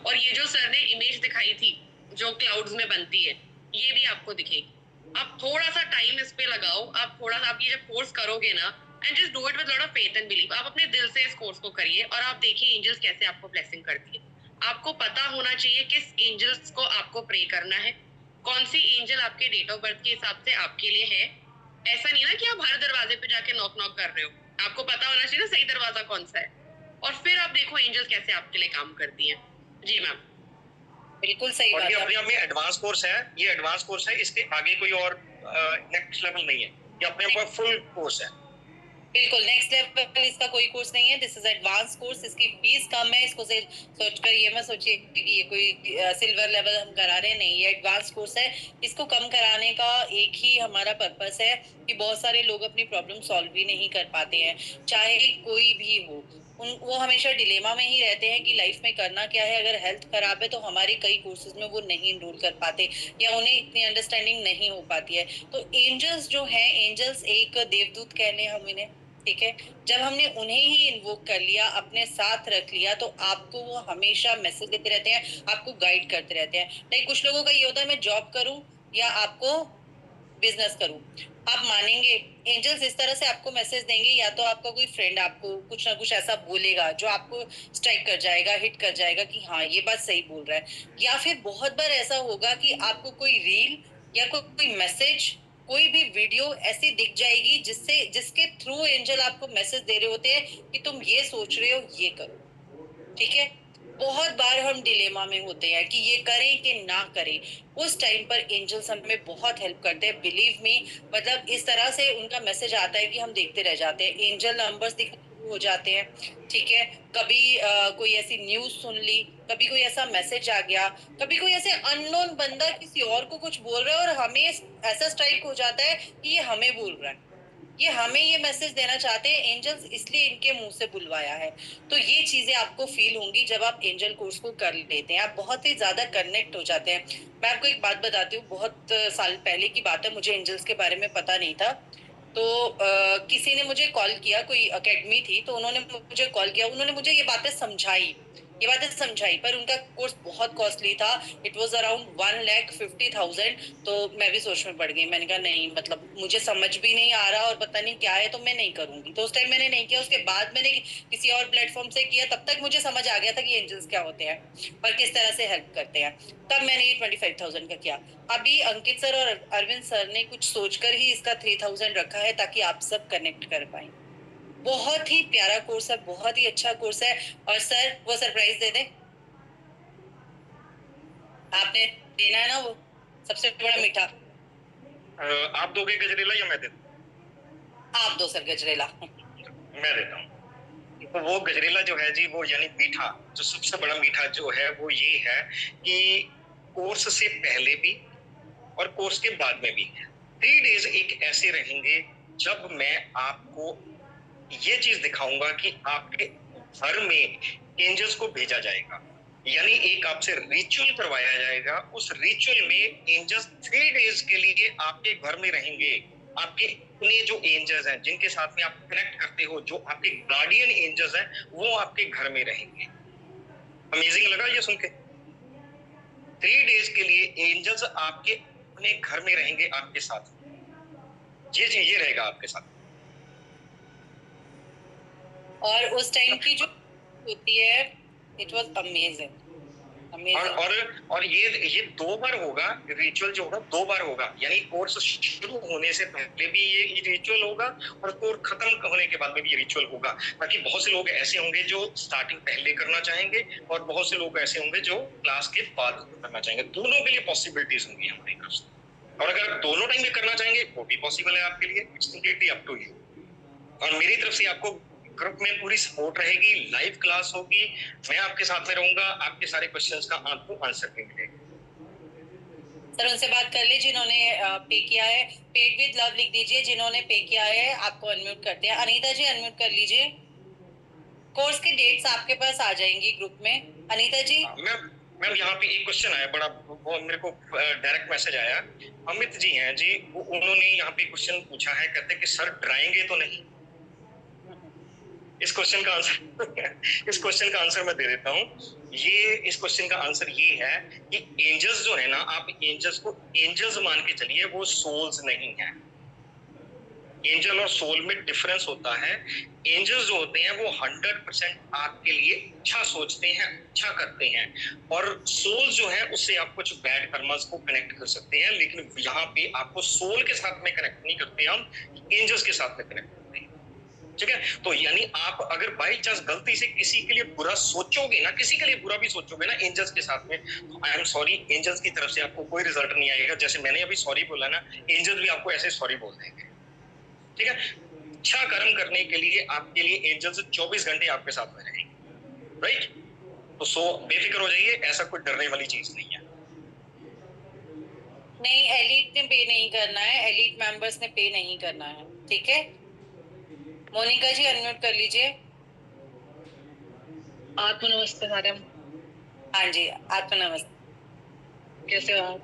[SPEAKER 6] और ये जो सर ने इमेज दिखाई थी जो क्लाउड्स में बनती है, ये भी आपको दिखेगी। आप थोड़ा सा टाइम इस पे लगाओ, आप थोड़ा सा, आप ये जब कोर्स करोगे ना, and just do it with lot of faith and believe. आप अपने दिल से इस कोर्स को करिए और आप देखिए एंजल्स कैसे आपको ब्लेसिंग करती है। आपको पता होना चाहिए किस एंजल्स को आपको प्रे करना है, कौन सी एंजल आपके डेट ऑफ बर्थ के हिसाब से आपके लिए है। ऐसा नहीं ना कि आप हर दरवाजे पे जाके नॉक नॉक कर रहे हो, आपको पता होना चाहिए ना सही दरवाजा कौन सा है, और फिर आप देखो एंजल्स कैसे आपके लिए काम करती हैं। जी मैम,
[SPEAKER 3] बिल्कुल सही
[SPEAKER 2] और
[SPEAKER 3] बात
[SPEAKER 2] ये
[SPEAKER 3] है।
[SPEAKER 2] अपने आप में एडवांस कोर्स है, ये एडवांस कोर्स है, इसके आगे कोई और नेक्स्ट लेवल नहीं है, ये अपने आप में फुल कोर्स है।
[SPEAKER 3] बिल्कुल नेक्स्ट लेवल इसका कोई कोर्स नहीं है, दिस इज एडवांस कोर्स। इसकी फीस कम है, इसको से सोचकर ये मत सोचिए कि ये कोई सिल्वर लेवल हम करा रहे हैं, नहीं, ये एडवांस कोर्स है। इसको कम कराने का एक ही हमारा पर्पस है कि बहुत सारे लोग अपनी प्रॉब्लम सॉल्व भी नहीं कर पाते हैं, चाहे कोई भी हो। वो हमेशा डिलेमा में ही रहते हैं कि लाइफ में करना क्या है। अगर हेल्थ खराब है तो हमारे कई कोर्सेज में वो नहीं इनरोल कर पाते या उन्हें इतनी अंडरस्टैंडिंग नहीं हो पाती है। तो एंजल्स जो है, एंजल्स एक देवदूत कह लें हम इन्हें, ठीक है। जब हमने उन्हें ही इन्वोक कर लिया, अपने साथ रख लिया, तो आपको वो हमेशा मैसेज देते रहते हैं, आपको गाइड करते रहते हैं। लाइक कुछ लोगों का ये होता है मैं जॉब करूं या आपको बिजनेस करूं, आप मानेंगे एंजल्स इस तरह से आपको मैसेज देंगे, या तो आपका कोई फ्रेंड आपको कुछ ना कुछ ऐसा बोलेगा जो आपको स्ट्राइक कर जाएगा, हिट कर जाएगा कि हाँ ये बात सही बोल रहा है, या फिर बहुत बार ऐसा होगा कि आपको कोई रील या कोई मैसेज, कोई भी वीडियो ऐसी दिख जाएगी जिसके थ्रू एंजल आपको मैसेज दे रहे होते हैं कि तुम ये सोच रहे हो, ये करो, ठीक है। बहुत बार हम डिलेमा में होते हैं कि ये करें कि ना करें। उस टाइम पर एंजल्स हमें बहुत हेल्प करते हैं, बिलीव मी। मतलब इस तरह से उनका मैसेज आता है कि हम देखते रह जाते हैं, एंजल नंबर्स दिखने हो जाते हैं, ठीक है। कभी कोई ऐसी न्यूज सुन ली, कभी कोई ऐसा मैसेज आ गया, कभी कोई ऐसे अननोन बंदा किसी और को कुछ बोल रहा है और हमें ऐसा स्ट्राइक हो जाता है कि ये हमें बोल रहा है, ये हमें ये मैसेज देना चाहते हैं एंजल्स, इसलिए इनके मुंह से बुलवाया है। तो ये चीजें आपको फील होंगी जब आप एंजल कोर्स को कर लेते हैं, आप बहुत ही ज्यादा कनेक्ट हो जाते हैं। मैं आपको एक बात बताती हूँ, बहुत साल पहले की बात है, मुझे एंजल्स के बारे में पता नहीं था। तो किसी ने मुझे कॉल किया, कोई एकेडमी थी, तो उन्होंने मुझे कॉल किया, उन्होंने मुझे ये बातें समझाई, पर उनका कोर्स बहुत कॉस्टली था। It was around 1,50,000। तो मैं भी सोच में पड़ गई, मैंने कहा नहीं, मतलब मुझे समझ भी नहीं आ रहा और पता नहीं क्या है, तो मैं नहीं करूंगी। तो उस टाइम मैंने नहीं किया। उसके बाद मैंने किसी और प्लेटफॉर्म से किया, तब तक मुझे समझ आ गया था कि एंजल्स क्या होते हैं और किस तरह से हेल्प करते हैं। तब मैंने ये 25,000 का किया। अभी अंकित सर और अरविंद सर ने कुछ सोचकर ही इसका 3,000 रखा है ताकि आप सब कनेक्ट कर पाए। बहुत ही प्यारा कोर्स है, बहुत ही अच्छा कोर्स है। और सर वो सरप्राइज दे दे, आपने देना है ना वो सबसे बड़ा मीठा।
[SPEAKER 2] आप दोगे गजरेला या मैं दे दूं?
[SPEAKER 3] आप दो सर गजरेला।
[SPEAKER 2] मैं देता हूँ। तो वो गजरेला जो है जी, वो यानी मीठा, जो सबसे बड़ा मीठा जो है वो ये है कि कोर्स से पहले भी और कोर्स के बाद में भी 3 डेज एक ऐसे रहेंगे जब मैं आपको ये चीज दिखाऊंगा कि आपके घर में एंजल्स को भेजा जाएगा, यानी एक आपसे रिचुअल करवाया जाएगा। उस रिचुअल में एंजल्स 3 डेज के लिए आपके घर में रहेंगे। आपके अपने जो एंजल्स हैं, जिनके साथ में आप कनेक्ट करते हो, जो आपके गार्डियन एंजल्स हैं, वो आपके घर में रहेंगे। अमेजिंग लगा ये सुन के? 3 डेज के लिए एंजल्स आपके अपने घर में रहेंगे, आपके साथ। ये रहेगा आपके साथ।
[SPEAKER 3] और उस टाइम की जो होती है, इट वाज अमेजिंग।
[SPEAKER 2] और ये 2 बार होगा रिचुअल, जो होगा 2 बार होगा, यानी कोर्स शुरू होने से पहले भी ये रिचुअल होगा और कोर्स खत्म होने के बाद में भी ये रिचुअल होगा। ताकि बहुत से लोग ऐसे होंगे जो स्टार्टिंग पहले करना चाहेंगे और बहुत से लोग ऐसे होंगे जो क्लास के बाद करना चाहेंगे। दोनों के लिए पॉसिबिलिटीज होंगी हमारी तरफ से, और अगर आप दोनों टाइम में करना चाहेंगे वो भी पॉसिबल है आपके लिए। It's completely up to you. और मेरी तरफ से आपको ग्रुप में पूरी सपोर्ट रहेगी, लाइव क्लास होगी, मैं आपके साथ में रहूंगा, आपके सारे क्वेश्चंस का आपको आंसर देंगे।
[SPEAKER 3] सर उनसे बात कर ली जिन्होंने पे किया है, पेड विद लव लिख दीजिए जिन्होंने पे किया है, आपको अनम्यूट करते हैं। अनीता जी अनम्यूट कर लीजिए। कोर्स की डेट्स आपके पास आ जाएंगी ग्रुप में। अनीता जी।
[SPEAKER 2] मैम यहाँ पे एक क्वेश्चन आया बड़ा, वो मेरे को डायरेक्ट मैसेज आया। अमित जी हैं जी, उन्होंने यहाँ पे क्वेश्चन पूछा है, कहते हैं कि सर डराएंगे तो नहीं? इस क्वेश्चन का आंसर मैं दे देता हूँ। इस क्वेश्चन का आंसर ये है कि एंजल्स जो है ना, आप एंजल्स को एंजल्स मान के चलिए, वो सोल्स नहीं है। एंजल और सोल में डिफरेंस होता है। एंजल्स जो होते हैं वो 100% आपके लिए अच्छा सोचते हैं, अच्छा करते हैं, और सोल जो है उससे आप कुछ बैड कर्मस को कनेक्ट कर सकते हैं, लेकिन यहाँ पे आपको सोल के साथ में कनेक्ट नहीं करते, हम एंजल्स के साथ में कनेक्ट करते हैं। ठीक है, तो यानी आप अगर बाई चांस गलती से किसी के लिए बुरा सोचोगे ना, किसी के लिए बुरा भी सोचोगे ना एंजल्स के साथ में, तो आई एम सॉरी, एंजल्स की तरफ से आपको कोई रिजल्ट नहीं आएगा। जैसे मैंने अभी सॉरी बोला ना, एंजल्स भी आपको ऐसे सॉरी बोल देंगे। ठीक है, अच्छा कर्म करने के लिए आपके लिए एंजल्स 24 घंटे आपके साथ में रहेंगे, राइट? तो सो बेफिक्र हो जाइए, ऐसा कोई डरने वाली चीज नहीं है।
[SPEAKER 3] नहीं, एलिट ने पे नहीं करना है, एलिट मेंबर्स ने पे नहीं करना है, ठीक है? मोनिका जी अनम्यूट कर लीजिए।
[SPEAKER 7] आत्म नमस्ते मैडम।
[SPEAKER 3] हाँ जी, आत्म नमस्ते।
[SPEAKER 7] कैसे हो आप?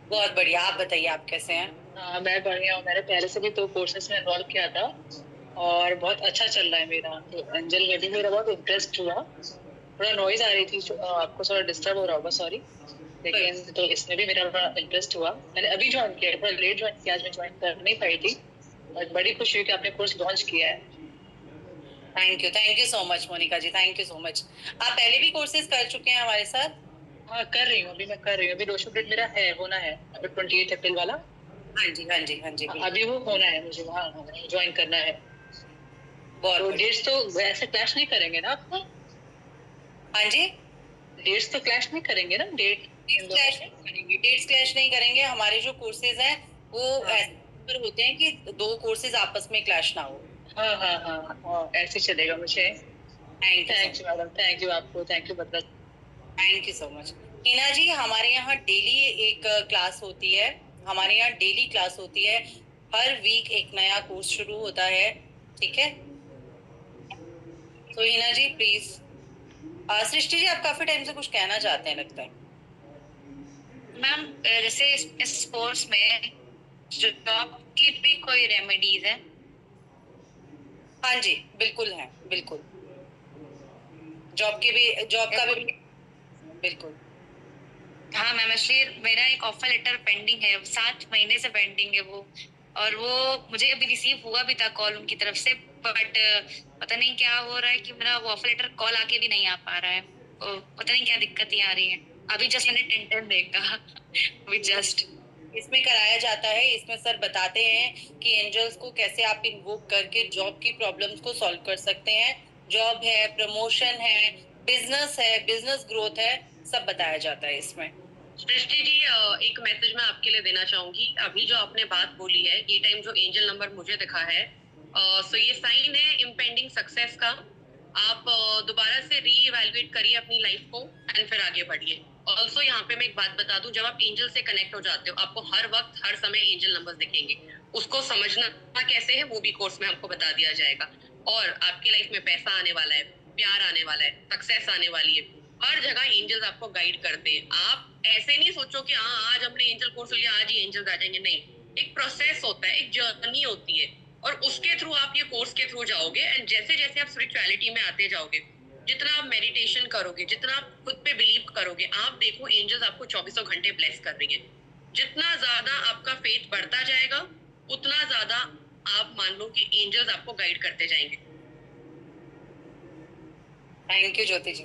[SPEAKER 3] बहुत बढ़िया, आप बताइए आप कैसे हैं?
[SPEAKER 7] मैं बढ़िया हूँ। मैंने पहले से भी 2 कोर्सेज में इन्वॉल्व किया था और बहुत अच्छा चल रहा है मेरा। तो एंजल में भी मेरा बहुत इंटरेस्ट हुआ। थोड़ा नॉइज आ रही थी, आपको थोड़ा डिस्टर्ब हो रहा होगा, सॉरी। लेकिन तो इसमें भी मेरा बड़ा इंटरेस्ट हुआ। मैंने अभी ज्वाइन किया, थोड़ा लेट ज्वाइन किया, आज मैं ज्वाइन कर नहीं पाई थी, और बड़ी खुशी हुई कि आपने कोर्स लॉन्च किया है।
[SPEAKER 3] Thank you so much Monika ji, thank you so much. आप पहले भी कोर्सेज कर चुके हैं हमारे साथ?
[SPEAKER 7] हाँ, कर रही हूँ, अभी मैं कर रही हूँ। अभी रोशो पीरियड मेरा है, होना है अभी 28 अप्रैल वाला।
[SPEAKER 3] हाँ जी हाँ जी हाँ जी,
[SPEAKER 7] अभी वो होना है, मुझे वहाँ ज्वाइन करना है।
[SPEAKER 3] बहुत
[SPEAKER 7] डेट्स तो वैसे क्लैश नहीं करेंगे ना आपको?
[SPEAKER 3] हाँ जी,
[SPEAKER 7] डेट्स तो क्लैश नहीं करेंगे ना?
[SPEAKER 3] डेट्स क्लैश नहीं करेंगे। हमारे जो कोर्सेज हैं वो ऐसे पर होते हैं कि 2 कोर्सेज आपस में क्लैश ना हो।
[SPEAKER 7] हाँ, ऐसे चलेगा मुझे। Thank you madam, thank you आपको, थैंक यू बदला।
[SPEAKER 3] Thank you so much. Hina ji, हमारे यहाँ डेली एक क्लास होती है, हमारे यहाँ डेली क्लास होती है, हर वीक एक नया कोर्स शुरू होता है, ठीक है? तो हिना जी प्लीज। सृष्टि जी, आप काफी टाइम से कुछ कहना चाहते हैं लगता है।
[SPEAKER 8] मैम, जैसे इस कोर्स में जॉब की भी कोई रेमेडीज है?
[SPEAKER 3] हाँ जी, बिल्कुल है, बिल्कुल। जॉब का भी बिल्कुल।
[SPEAKER 8] हाँ मैम, इसलिए मेरा एक ऑफर लेटर पेंडिंग है, 7 महीने से पेंडिंग है वो, और वो मुझे अभी रिसीव हुआ भी था कॉल उनकी तरफ से, बट पता नहीं क्या हो रहा है कि मेरा वो ऑफर लेटर कॉल आके भी नहीं आ पा रहा है। पता नहीं क्या दिक्कतें आ रही है। अभी जस्ट मैंने टेंटेन देखा अभी जस्ट।
[SPEAKER 3] इसमें कराया जाता है, इसमें सर बताते हैं कि एंजल्स को कैसे आप इन्वोक करके जॉब की प्रॉब्लम्स को सॉल्व कर सकते हैं। जॉब है, प्रमोशन है, बिजनेस ग्रोथ है, सब बताया जाता है इसमें।
[SPEAKER 9] सृष्टि जी, एक मैसेज मैं आपके लिए देना चाहूंगी। अभी जो आपने बात बोली है, ये टाइम जो एंजल नंबर मुझे दिखा है, सो ये साइन है इम्पेंडिंग सक्सेस का। आप दोबारा से रीइवैल्यूएट करिए अपनी लाइफ को एंड फिर आगे बढ़िए। ऑल्सो यहाँ पे मैं एक बात बता दूं, जब आप एंजल से कनेक्ट हो जाते हो, आपको हर वक्त हर समय एंजल नंबर्स दिखेंगे। उसको समझना कैसे है वो भी कोर्स में आपको बता दिया जाएगा। और आपकी लाइफ में पैसा आने वाला है, प्यार आने वाला है, सक्सेस आने वाली है। हर जगह एंजल्स आपको गाइड करते हैं। आप ऐसे नहीं सोचो कि हाँ आज हमने एंजल कोर्स लिया, आज ही एंजल्स आ जाएंगे। नहीं, एक प्रोसेस होता है, एक जर्नी होती है, और उसके थ्रू आप ये कोर्स के थ्रू जाओगे। एंड जैसे जैसे आप स्पिरिचुअलिटी में आते जाओगे, जितना आप मेडिटेशन करोगे, जितना आप खुद पे बिलीव करोगे, आप देखो एंजल्स आपको 24 घंटे ब्लेस कर रही है। जितना ज्यादा आपका फेथ बढ़ता जाएगा, उतना ज्यादा आप मान लो कि एंजल्स आपको गाइड करते जाएंगे।
[SPEAKER 3] थैंक यू ज्योति जी।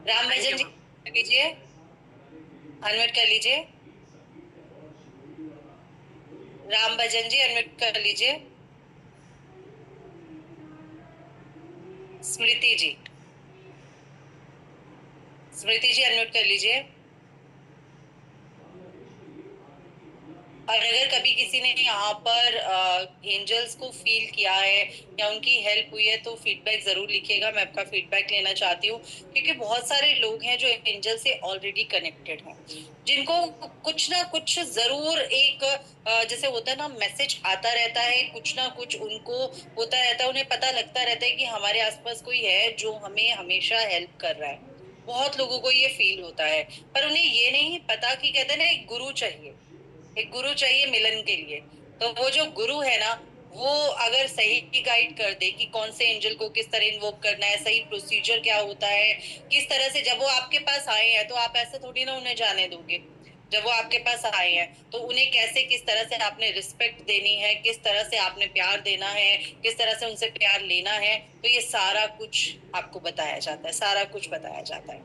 [SPEAKER 3] राम भजन जी लीजिए, अनम्यूट कर लीजिए। राम भजन जी अनम्यूट कर लीजिए। स्मृति जी अनम्यूट कर लीजिए। और अगर कभी किसी ने यहाँ पर एंजल्स को फील किया है या उनकी हेल्प हुई है तो फीडबैक जरूर लिखिएगा। मैं आपका फीडबैक लेना चाहती हूँ, क्योंकि बहुत सारे लोग हैं जो एंजल से ऑलरेडी कनेक्टेड हैं, जिनको कुछ ना कुछ जरूर एक जैसे होता है ना, मैसेज आता रहता है, कुछ ना कुछ उनको होता रहता है, उन्हें पता लगता रहता है कि हमारे आसपास कोई है जो हमें हमेशा हेल्प कर रहा है। बहुत लोगों को ये फील होता है, पर उन्हें ये नहीं पता कि कहते हैं ना, एक गुरु चाहिए मिलन के लिए। तो वो जो गुरु है ना, वो अगर सही गाइड कर दे कि कौन से एंजल को किस तरह इन्वोक करना है, सही प्रोसीजर क्या होता है, किस तरह से जब वो आपके पास आए हैं तो आप ऐसे थोड़ी ना उन्हें जाने दोगे। जब वो आपके पास आए हैं तो उन्हें कैसे, किस तरह से आपने रिस्पेक्ट देनी है, किस तरह से आपने प्यार देना है, किस तरह से उनसे प्यार लेना है, तो ये सारा कुछ आपको बताया जाता है, सारा कुछ बताया जाता है।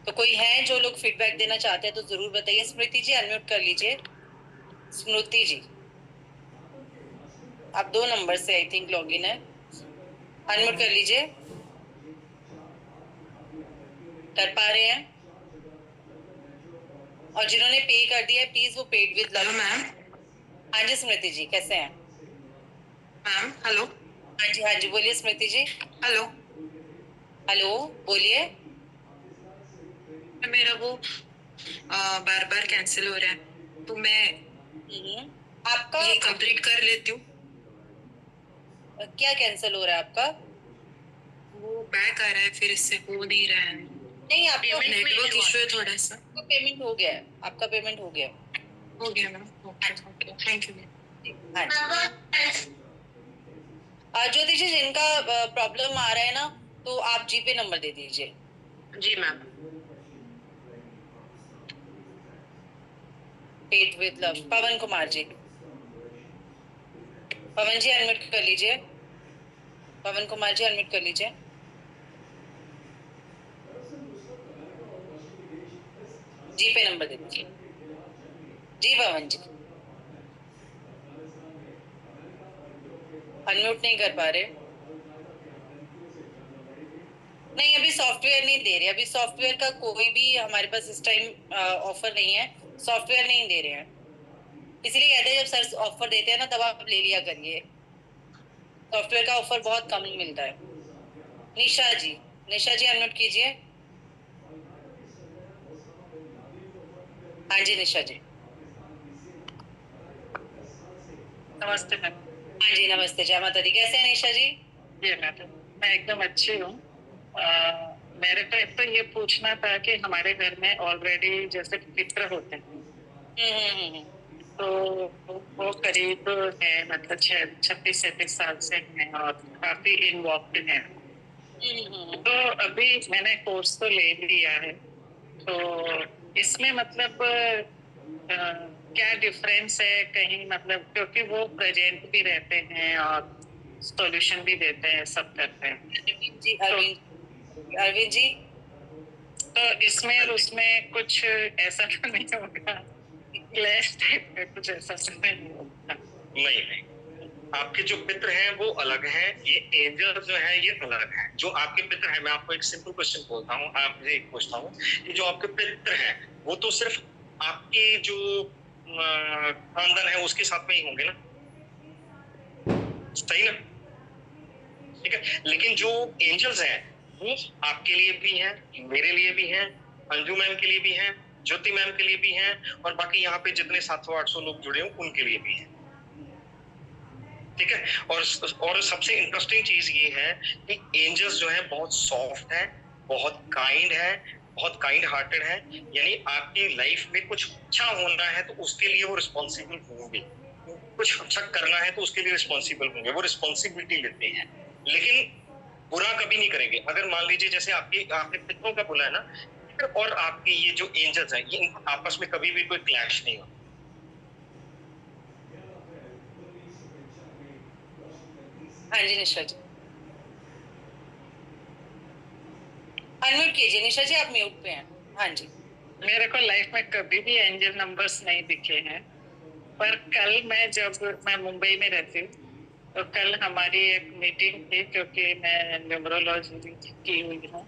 [SPEAKER 3] तो कोई है जो लोग फीडबैक देना चाहते हैं तो जरूर बताइए। स्मृति जी अनम्यूट कर लीजिए। स्मृति जी आप 2 नंबर से आई थिंक लॉगिन है, अनम्यूट कर लीजिए। कर पा रहे हैं? और जिन्होंने पे कर दिया है प्लीज वो पेड विद लव।
[SPEAKER 10] मैम।
[SPEAKER 3] हाँ जी स्मृति जी कैसे हैं?
[SPEAKER 10] Ma'am hello.
[SPEAKER 3] हाँ जी बोलिए स्मृति जी।
[SPEAKER 10] हेलो
[SPEAKER 3] हेलो बोलिए।
[SPEAKER 10] मेरा वो बार बार कैंसिल हो रहा है तो मैं
[SPEAKER 3] आपका
[SPEAKER 10] ये कंप्लीट कर लेती हूँ।
[SPEAKER 3] क्या कैंसिल हो रहा है आपका?
[SPEAKER 10] वो बैक आ रहा है, फिर इससे हो नहीं रहा है।
[SPEAKER 3] नहीं आपका
[SPEAKER 10] नेटवर्क इशू है थोड़ा सा।
[SPEAKER 3] आपका पेमेंट हो गया है, आपका पेमेंट हो गया
[SPEAKER 10] ma'am. Okay thank you.
[SPEAKER 3] Jyoti ji जिनका प्रॉब्लम आ रहा है ना तो आप जीपे नंबर दे दीजिए।
[SPEAKER 6] जी ma'am.
[SPEAKER 3] Paid with love Pawan Kumar ji. Pawan ji unmute कर लीजिए। पवन कुमार जी अनम्यूट कर लीजिए। जीपे नंबर दे दीजिए। जी पवन जी अनम्यूट नहीं कर पा रहे। नहीं अभी सॉफ्टवेयर नहीं दे रहे, अभी सॉफ्टवेयर का कोई भी हमारे पास इस टाइम ऑफर नहीं है, सॉफ्टवेयर नहीं दे रहे हैं। इसलिए कहते हैं जब सर ऑफर देते हैं ना तब आप ले लिया करिए, सॉफ्टवेयर का ऑफर बहुत कम मिलता है। निशा जी अनम्यूट कीजिए। हाँ जी निशा जी।
[SPEAKER 7] नमस्ते मैम।
[SPEAKER 3] हाँ जी नमस्ते, जय माता दी। कैसे हैं निशा जी?
[SPEAKER 7] जी मैडम मैं एकदम अच्छी हूँ। मेरे को एक तो ये पूछना था कि हमारे घर में ऑलरेडी जैसे पितृ होते हैं तो वो करीब है, मतलब 36-37 साल से हैं और काफी इन्वॉल्व हैं। तो अभी मैंने कोर्स तो ले लिया है, तो इसमें मतलब क्या डिफरेंस है कहीं, मतलब क्योंकि वो प्रेजेंट भी रहते हैं और सॉल्यूशन भी देते हैं, सब करते हैं।
[SPEAKER 3] जी अरविंद जी
[SPEAKER 7] तो इसमें और उसमें कुछ ऐसा तो नहीं होगा, क्लैश टाइप में कुछ ऐसा तो नहीं होगा?
[SPEAKER 2] नहीं आपके जो पितृ हैं वो अलग हैं, ये एंजल जो है ये अलग हैं। जो आपके पितृ हैं, मैं आपको एक सिंपल क्वेश्चन बोलता हूँ, आपसे एक पूछता हूँ कि जो आपके पितृ हैं वो तो सिर्फ आपके जो खानदान है उसके साथ में ही होंगे ना, सही ना? ठीक है, लेकिन जो एंजल्स हैं वो आपके लिए भी हैं, मेरे लिए भी हैं, अंजू मैम के लिए भी हैं, ज्योति मैम के लिए भी हैं और बाकी यहाँ पे जितने 700-800 लोग जुड़े हों उनके लिए भी हैं। ठीक है, और सबसे इंटरेस्टिंग चीज ये है कि एंजल्स जो है बहुत सॉफ्ट है, बहुत काइंड है, बहुत काइंड हार्टेड है। यानी आपकी लाइफ में कुछ अच्छा होना है तो उसके लिए वो रिस्पॉन्सिबल होंगे, कुछ अच्छा करना है तो उसके लिए रिस्पॉन्सिबल होंगे, वो रिस्पॉन्सिबिलिटी लेते हैं, लेकिन बुरा कभी नहीं करेंगे। अगर मान लीजिए जैसे आपने पितरों का बोला है ना, और आपके ये जो एंजल्स हैं ये आपस में कभी भी कोई क्लैश नहीं होता।
[SPEAKER 3] हाँ जी निशा जी अनम्यूट कीजिए। निशा जी आप म्यूट पे हैं। हाँ जी।
[SPEAKER 7] मेरे को लाइफ में कभी भी एंजल नंबर्स नहीं दिखे हैं, पर कल मैं मुंबई में रहती हूँ तो कल हमारी एक मीटिंग थी क्योंकि मैं न्यूमरोलॉजी की हुई हूँ,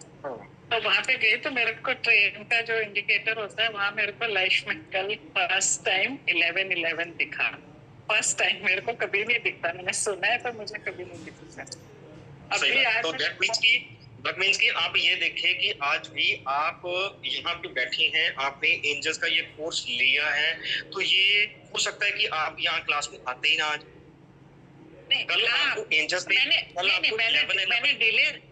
[SPEAKER 7] तो वहाँ पे गई तो मेरे को ट्रेन का जो इंडिकेटर होता है वहाँ मेरे को लाइफ में कल फर्स्ट टाइम 11-11 दिखा। फर्स्ट टाइम, मेरे को कभी नहीं दिखता, मैंने सुना है तो मुझे कभी नहीं दिखता। अभी आज
[SPEAKER 2] तो that means कि आप ये देखें कि आज भी आप यहाँ पे बैठी हैं, आपने एंजल्स का ये कोर्स लिया है, तो ये हो सकता है कि आप यहाँ क्लास में आते ही ना आज। कल आपको एंजल्स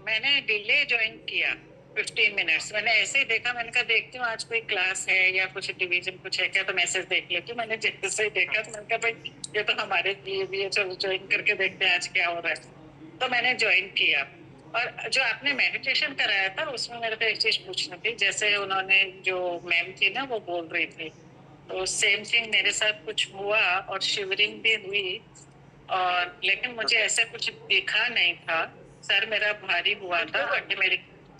[SPEAKER 7] मैंने डिले ज्वाइन किया 15 मिनट्स। मैंने ऐसे ही देखा, मैंने कहा देखती हूँ आज कोई क्लास है या कुछ डिवीजन कुछ है क्या, तो मैसेज देख लेती हूँ। मैंने जैसे ही देखा तो मैंने कहा भाई ये तो हमारे लिए भी है, चलो ज्वाइन करके देखते हैं आज क्या हो रहा है। तो मैंने ज्वाइन किया
[SPEAKER 11] और जो आपने मेडिटेशन कराया था उसमें मेरे को एक चीज पूछनी थी, जैसे उन्होंने जो मैम थी ना वो बोल रही थी, तो सेम थिंग मेरे साथ कुछ हुआ और शिवरिंग भी हुई, और लेकिन मुझे ऐसा कुछ दिखा नहीं था। सर मेरा भारी हुआ था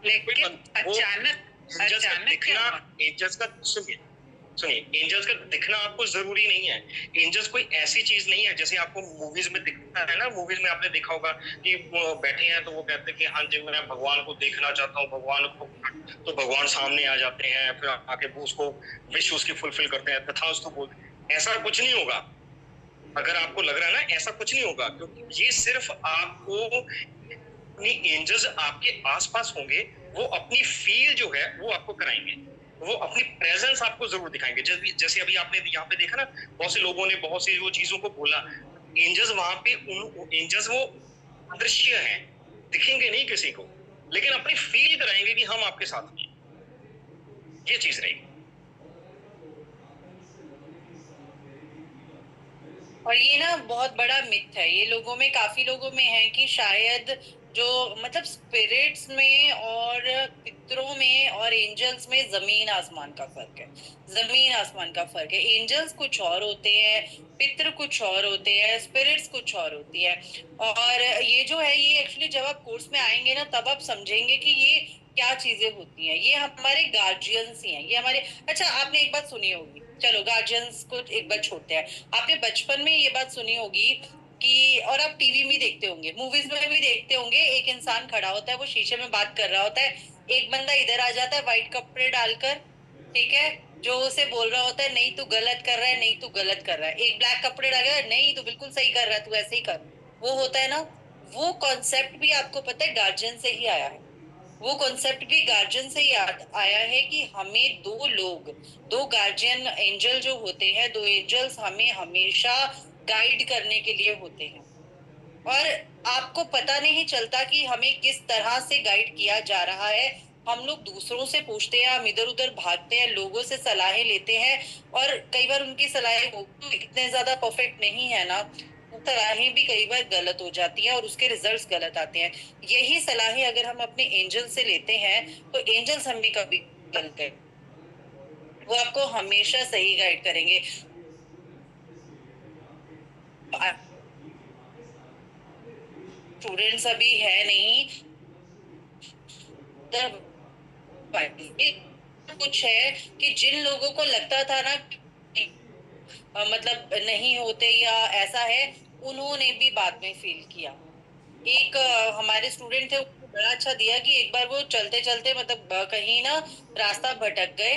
[SPEAKER 11] लेकिन अचानक क्या हुआ?
[SPEAKER 2] एंजल्स का सुनिए, एंजल्स का दिखना आपको जरूरी नहीं है। एंजल्स कोई ऐसी चीज नहीं है जैसे आपको मूवीज में दिखता है ना। मूवीज में आपने देखा होगा कि वो बैठे हैं तो वो कहते हैं कि हाँ जी मैं भगवान को देखना चाहता हूँ, भगवान को, तो भगवान सामने आ जाते हैं, फिर आके वो उसको विश उसकी फुलफिल करते हैं, तथास्तु बोलते हैं। ऐसा कुछ नहीं होगा। अगर आपको लग रहा है ना ऐसा कुछ नहीं होगा, क्योंकि ये सिर्फ आपको अपनी एंजल्स आपके आसपास होंगे, वो अपनी फील जो है वो आपको कराएंगे, वो अपनी प्रेजेंस आपको जरूर दिखाएंगे। जैसे अभी आपने यहाँ पे देखा ना, बहुत से लोगों ने बहुत सी वो चीजों को बोला, एंजल्स वहां पे एंजल्स वो अदृश्य हैं, दिखेंगे नहीं किसी को, लेकिन अपनी फील कराएंगे कि हम आपके साथ हैं। ये चीज रहेगी।
[SPEAKER 3] और ये ना बहुत बड़ा मिथ है, ये लोगों में, काफी लोगों में है कि शायद जो मतलब स्पिरिट्स में और पितरों में और एंजल्स में जमीन आसमान का फर्क है। जमीन आसमान का फर्क है। एंजल्स कुछ और होते हैं, पितृ कुछ और होते हैं, स्पिरिट्स कुछ और होती है। और ये जो है ये एक्चुअली जब आप कोर्स में आएंगे ना तब आप समझेंगे कि ये क्या चीजें होती हैं। ये हमारे गार्जियंस ही हैं, ये हमारे। अच्छा, आपने एक बात सुनी होगी, चलो गार्जियंस को एक बार छोड़ते हैं, आपने बचपन में ये बात सुनी होगी कि, और आप टीवी में देखते होंगे, मूवीज में भी देखते होंगे, एक इंसान खड़ा होता है, वो शीशे में बात कर रहा होता है, एक बंदा इधर आ जाता है व्हाइट कपड़े डालकर, ठीक है, जो उसे बोल रहा होता है नहीं तू गलत कर रहा है, नहीं तू गलत कर रहा है। एक ब्लैक कपड़े डालेगा, नहीं तू बिल्कुल सही कर रहा है, तू ऐसे ही कर। वो होता है ना, वो कॉन्सेप्ट भी आपको पता है गार्जियन से ही आया है। वो कॉन्सेप्ट भी गार्जियन से ही आया है कि हमें दो गार्जियन एंजल जो होते हैं, दो एंजल्स हमें हमेशा गाइड करने के लिए होते हैं। और आपको पता नहीं चलता कि हमें किस तरह से गाइड किया जा रहा है। हम लोग दूसरों से पूछते हैं, हम इधर उधर भागते हैं, लोगों से सलाहें लेते हैं, और कई बार उनकी सलाहें इतने ज्यादा परफेक्ट नहीं है ना, सलाहें भी कई बार गलत हो जाती हैं और उसके रिजल्ट्स गलत आते हैं। यही सलाहें अगर हम अपने एंजल से लेते हैं तो एंजल्स हमें कभी गलत है, वो आपको हमेशा सही गाइड करेंगे। स्टूडेंट्स अभी है नहीं, कुछ है कि जिन लोगों को लगता था ना मतलब नहीं होते या ऐसा है, उन्होंने भी बाद में फील किया। एक हमारे स्टूडेंट थे, उनको बड़ा अच्छा दिया कि एक बार वो चलते चलते मतलब कहीं ना रास्ता भटक गए,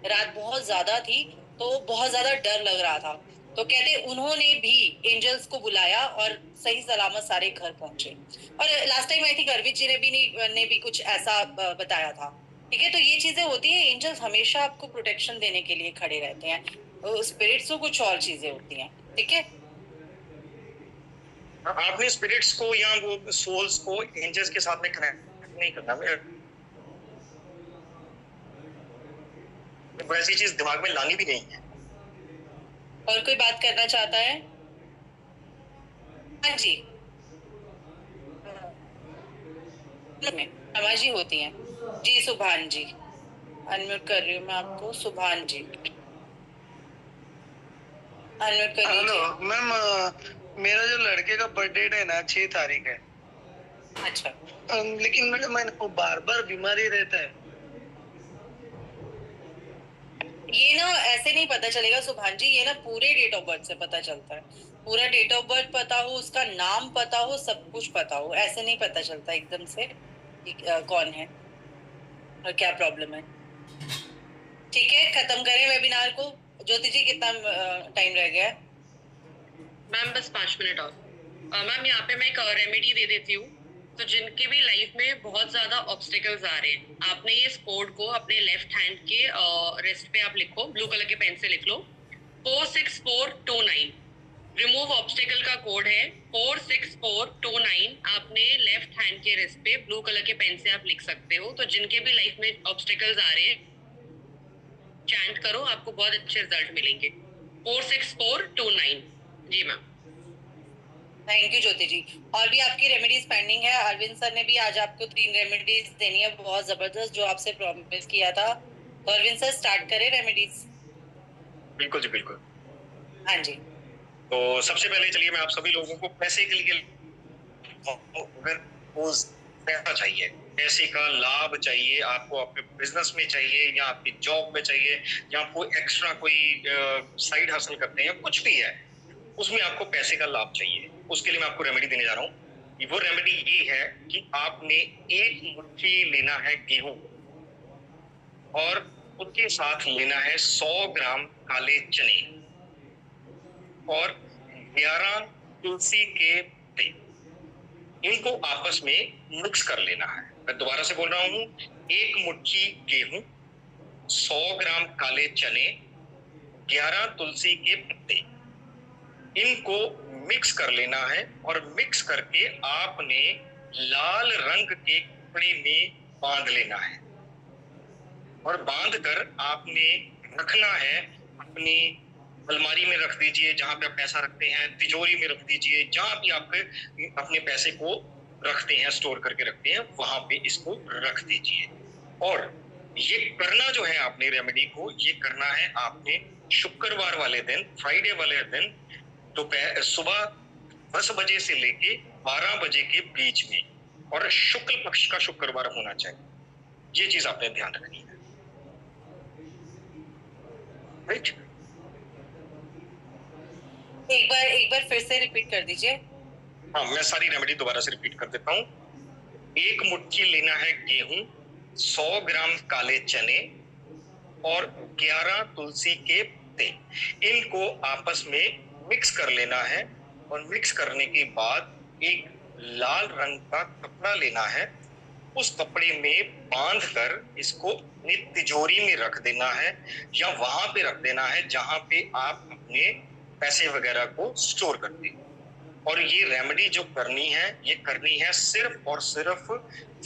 [SPEAKER 3] रात बहुत ज्यादा थी तो बहुत ज्यादा डर लग रहा था, तो कहते उन्होंने भी एंजल्स को बुलाया और सही सलामत सारे घर पहुंचे। और last time I think Arvind ji ने भी कुछ ऐसा बताया था। ठीक है, तो ये चीजें होती है, एंजल्स हमेशा आपको प्रोटेक्शन देने के लिए खड़े रहते हैं, स्पिरिट्स तो कुछ और चीजें होती हैं। ठीक है,
[SPEAKER 2] आपने स्पिरिट्स को या वो सोल्स को एंजल्स के साथ में कनेक्ट नहीं करना। वैसी चीज दिमाग में लानी भी नहीं है।
[SPEAKER 3] और कोई बात करना चाहता है? हाँ जी, समाजी होती हैं जी। सुभान जी, अनम्यूट कर रही हूँ मैं आपको। सुभान जी अनम्यूट कर लीजिए।
[SPEAKER 12] हेलो मैम, मेरा जो लड़के का बर्थडे है ना 6 तारीख है।
[SPEAKER 3] अच्छा,
[SPEAKER 12] लेकिन मैडम इनको बार बार बीमारी रहता है।
[SPEAKER 3] ये ना ऐसे नहीं पता चलेगा सुभान जी, ये ना पूरे डेट ऑफ बर्थ से पता चलता है। पूरा डेट ऑफ बर्थ पता हो, उसका नाम पता हो, सब कुछ पता हो, ऐसे नहीं पता चलता एकदम से कौन है और क्या प्रॉब्लम है। ठीक है, खत्म करें वेबिनार को। ज्योति जी कितना टाइम रह गया है?
[SPEAKER 9] मैम बस 5 मिनट और। मैम यहाँ पे मैं एक रेमेडी दे देती हूँ। तो जिनके भी लाइफ में बहुत ज्यादा ऑब्स्टिकल्स आ रहे हैं, आपने ये कोड को अपने लेफ्ट हैंड के रिस्ट पे आप लिखो, ब्लू कलर के पेन से लिख लो 46429। रिमूव ऑब्स्टिकल का कोड है 46429। आपने लेफ्ट हैंड के रिस्ट पे ब्लू कलर के पेन से आप लिख सकते हो। तो जिनके भी लाइफ में ऑब्स्टिकल्स आ रहे हैं, चैंट करो, आपको बहुत अच्छे रिजल्ट मिलेंगे। 46429। जी मैम।
[SPEAKER 3] थैंक यू ज्योति जी। और भी आपकी रेमेडीज पेंडिंग है। अरविंद सर ने भी आज आपको 3 रेमेडीज देनी है बहुत जबरदस्त, जो आपसे प्रॉमिस किया था। तो अरविंद सर स्टार्ट करें रेमेडीज।
[SPEAKER 2] बिल्कुल जी बिल्कुल।
[SPEAKER 3] हाँ जी।
[SPEAKER 2] तो सबसे पहले चलिए मैं आप सभी लोगों को पैसे के लिए, अगर पैसा चाहिए, पैसे का लाभ चाहिए आपको, आपके बिजनेस में चाहिए या आपकी जॉब में चाहिए या आपको एक्स्ट्रा कोई साइड हासिल करते हैं, कुछ भी है उसमें आपको पैसे का लाभ चाहिए, उसके लिए मैं आपको रेमेडी देने जा रहा हूँ। वो रेमेडी ये है कि आपने 1 मुट्ठी लेना है गेहूं और उसके साथ लेना है 100 ग्राम काले चने और 11 तुलसी के पत्ते। इनको आपस में मिक्स कर लेना है। मैं दोबारा से बोल रहा हूं, 1 मुट्ठी गेहूं, 100 ग्राम काले चने, 11 तुलसी के पत्ते, इनको मिक्स कर लेना है और मिक्स करके आपने लाल रंग के कपड़े में बांध लेना है और बांध कर आपने रखना है अपनी अलमारी में रख दीजिए, जहां पे आप पैसा रखते हैं, तिजोरी में रख दीजिए, जहां भी आप अपने पैसे को रखते हैं, स्टोर करके रखते हैं, वहां पे इसको रख दीजिए। और ये करना जो है आपने रेमेडी को, ये करना है आपने शुक्रवार वाले दिन, फ्राइडे वाले दिन, दोपहर सुबह 10 बजे से लेके 12 बजे के बीच में, और शुक्ल पक्ष का शुक्रवार होना चाहिए। ये चीज आपने ध्यान रखनी है। राइट?
[SPEAKER 3] एक बार फिर से रिपीट कर दीजिए।
[SPEAKER 2] हाँ, मैं सारी रेमेडी दोबारा से रिपीट कर देता हूँ। 1 मुट्ठी लेना है गेहूं, 100 ग्राम काले चने और 11 तुलसी के पत्ते। इनको आपस में मिक्स कर लेना है और मिक्स करने के बाद एक लाल रंग का कपड़ा लेना है, उस कपड़े में बांध कर इसको अपनी तिजोरी में रख देना है या वहां पे रख देना है जहां पे आप अपने पैसे वगैरह को स्टोर करते हैं। और ये रेमेडी जो करनी है, ये करनी है सिर्फ और सिर्फ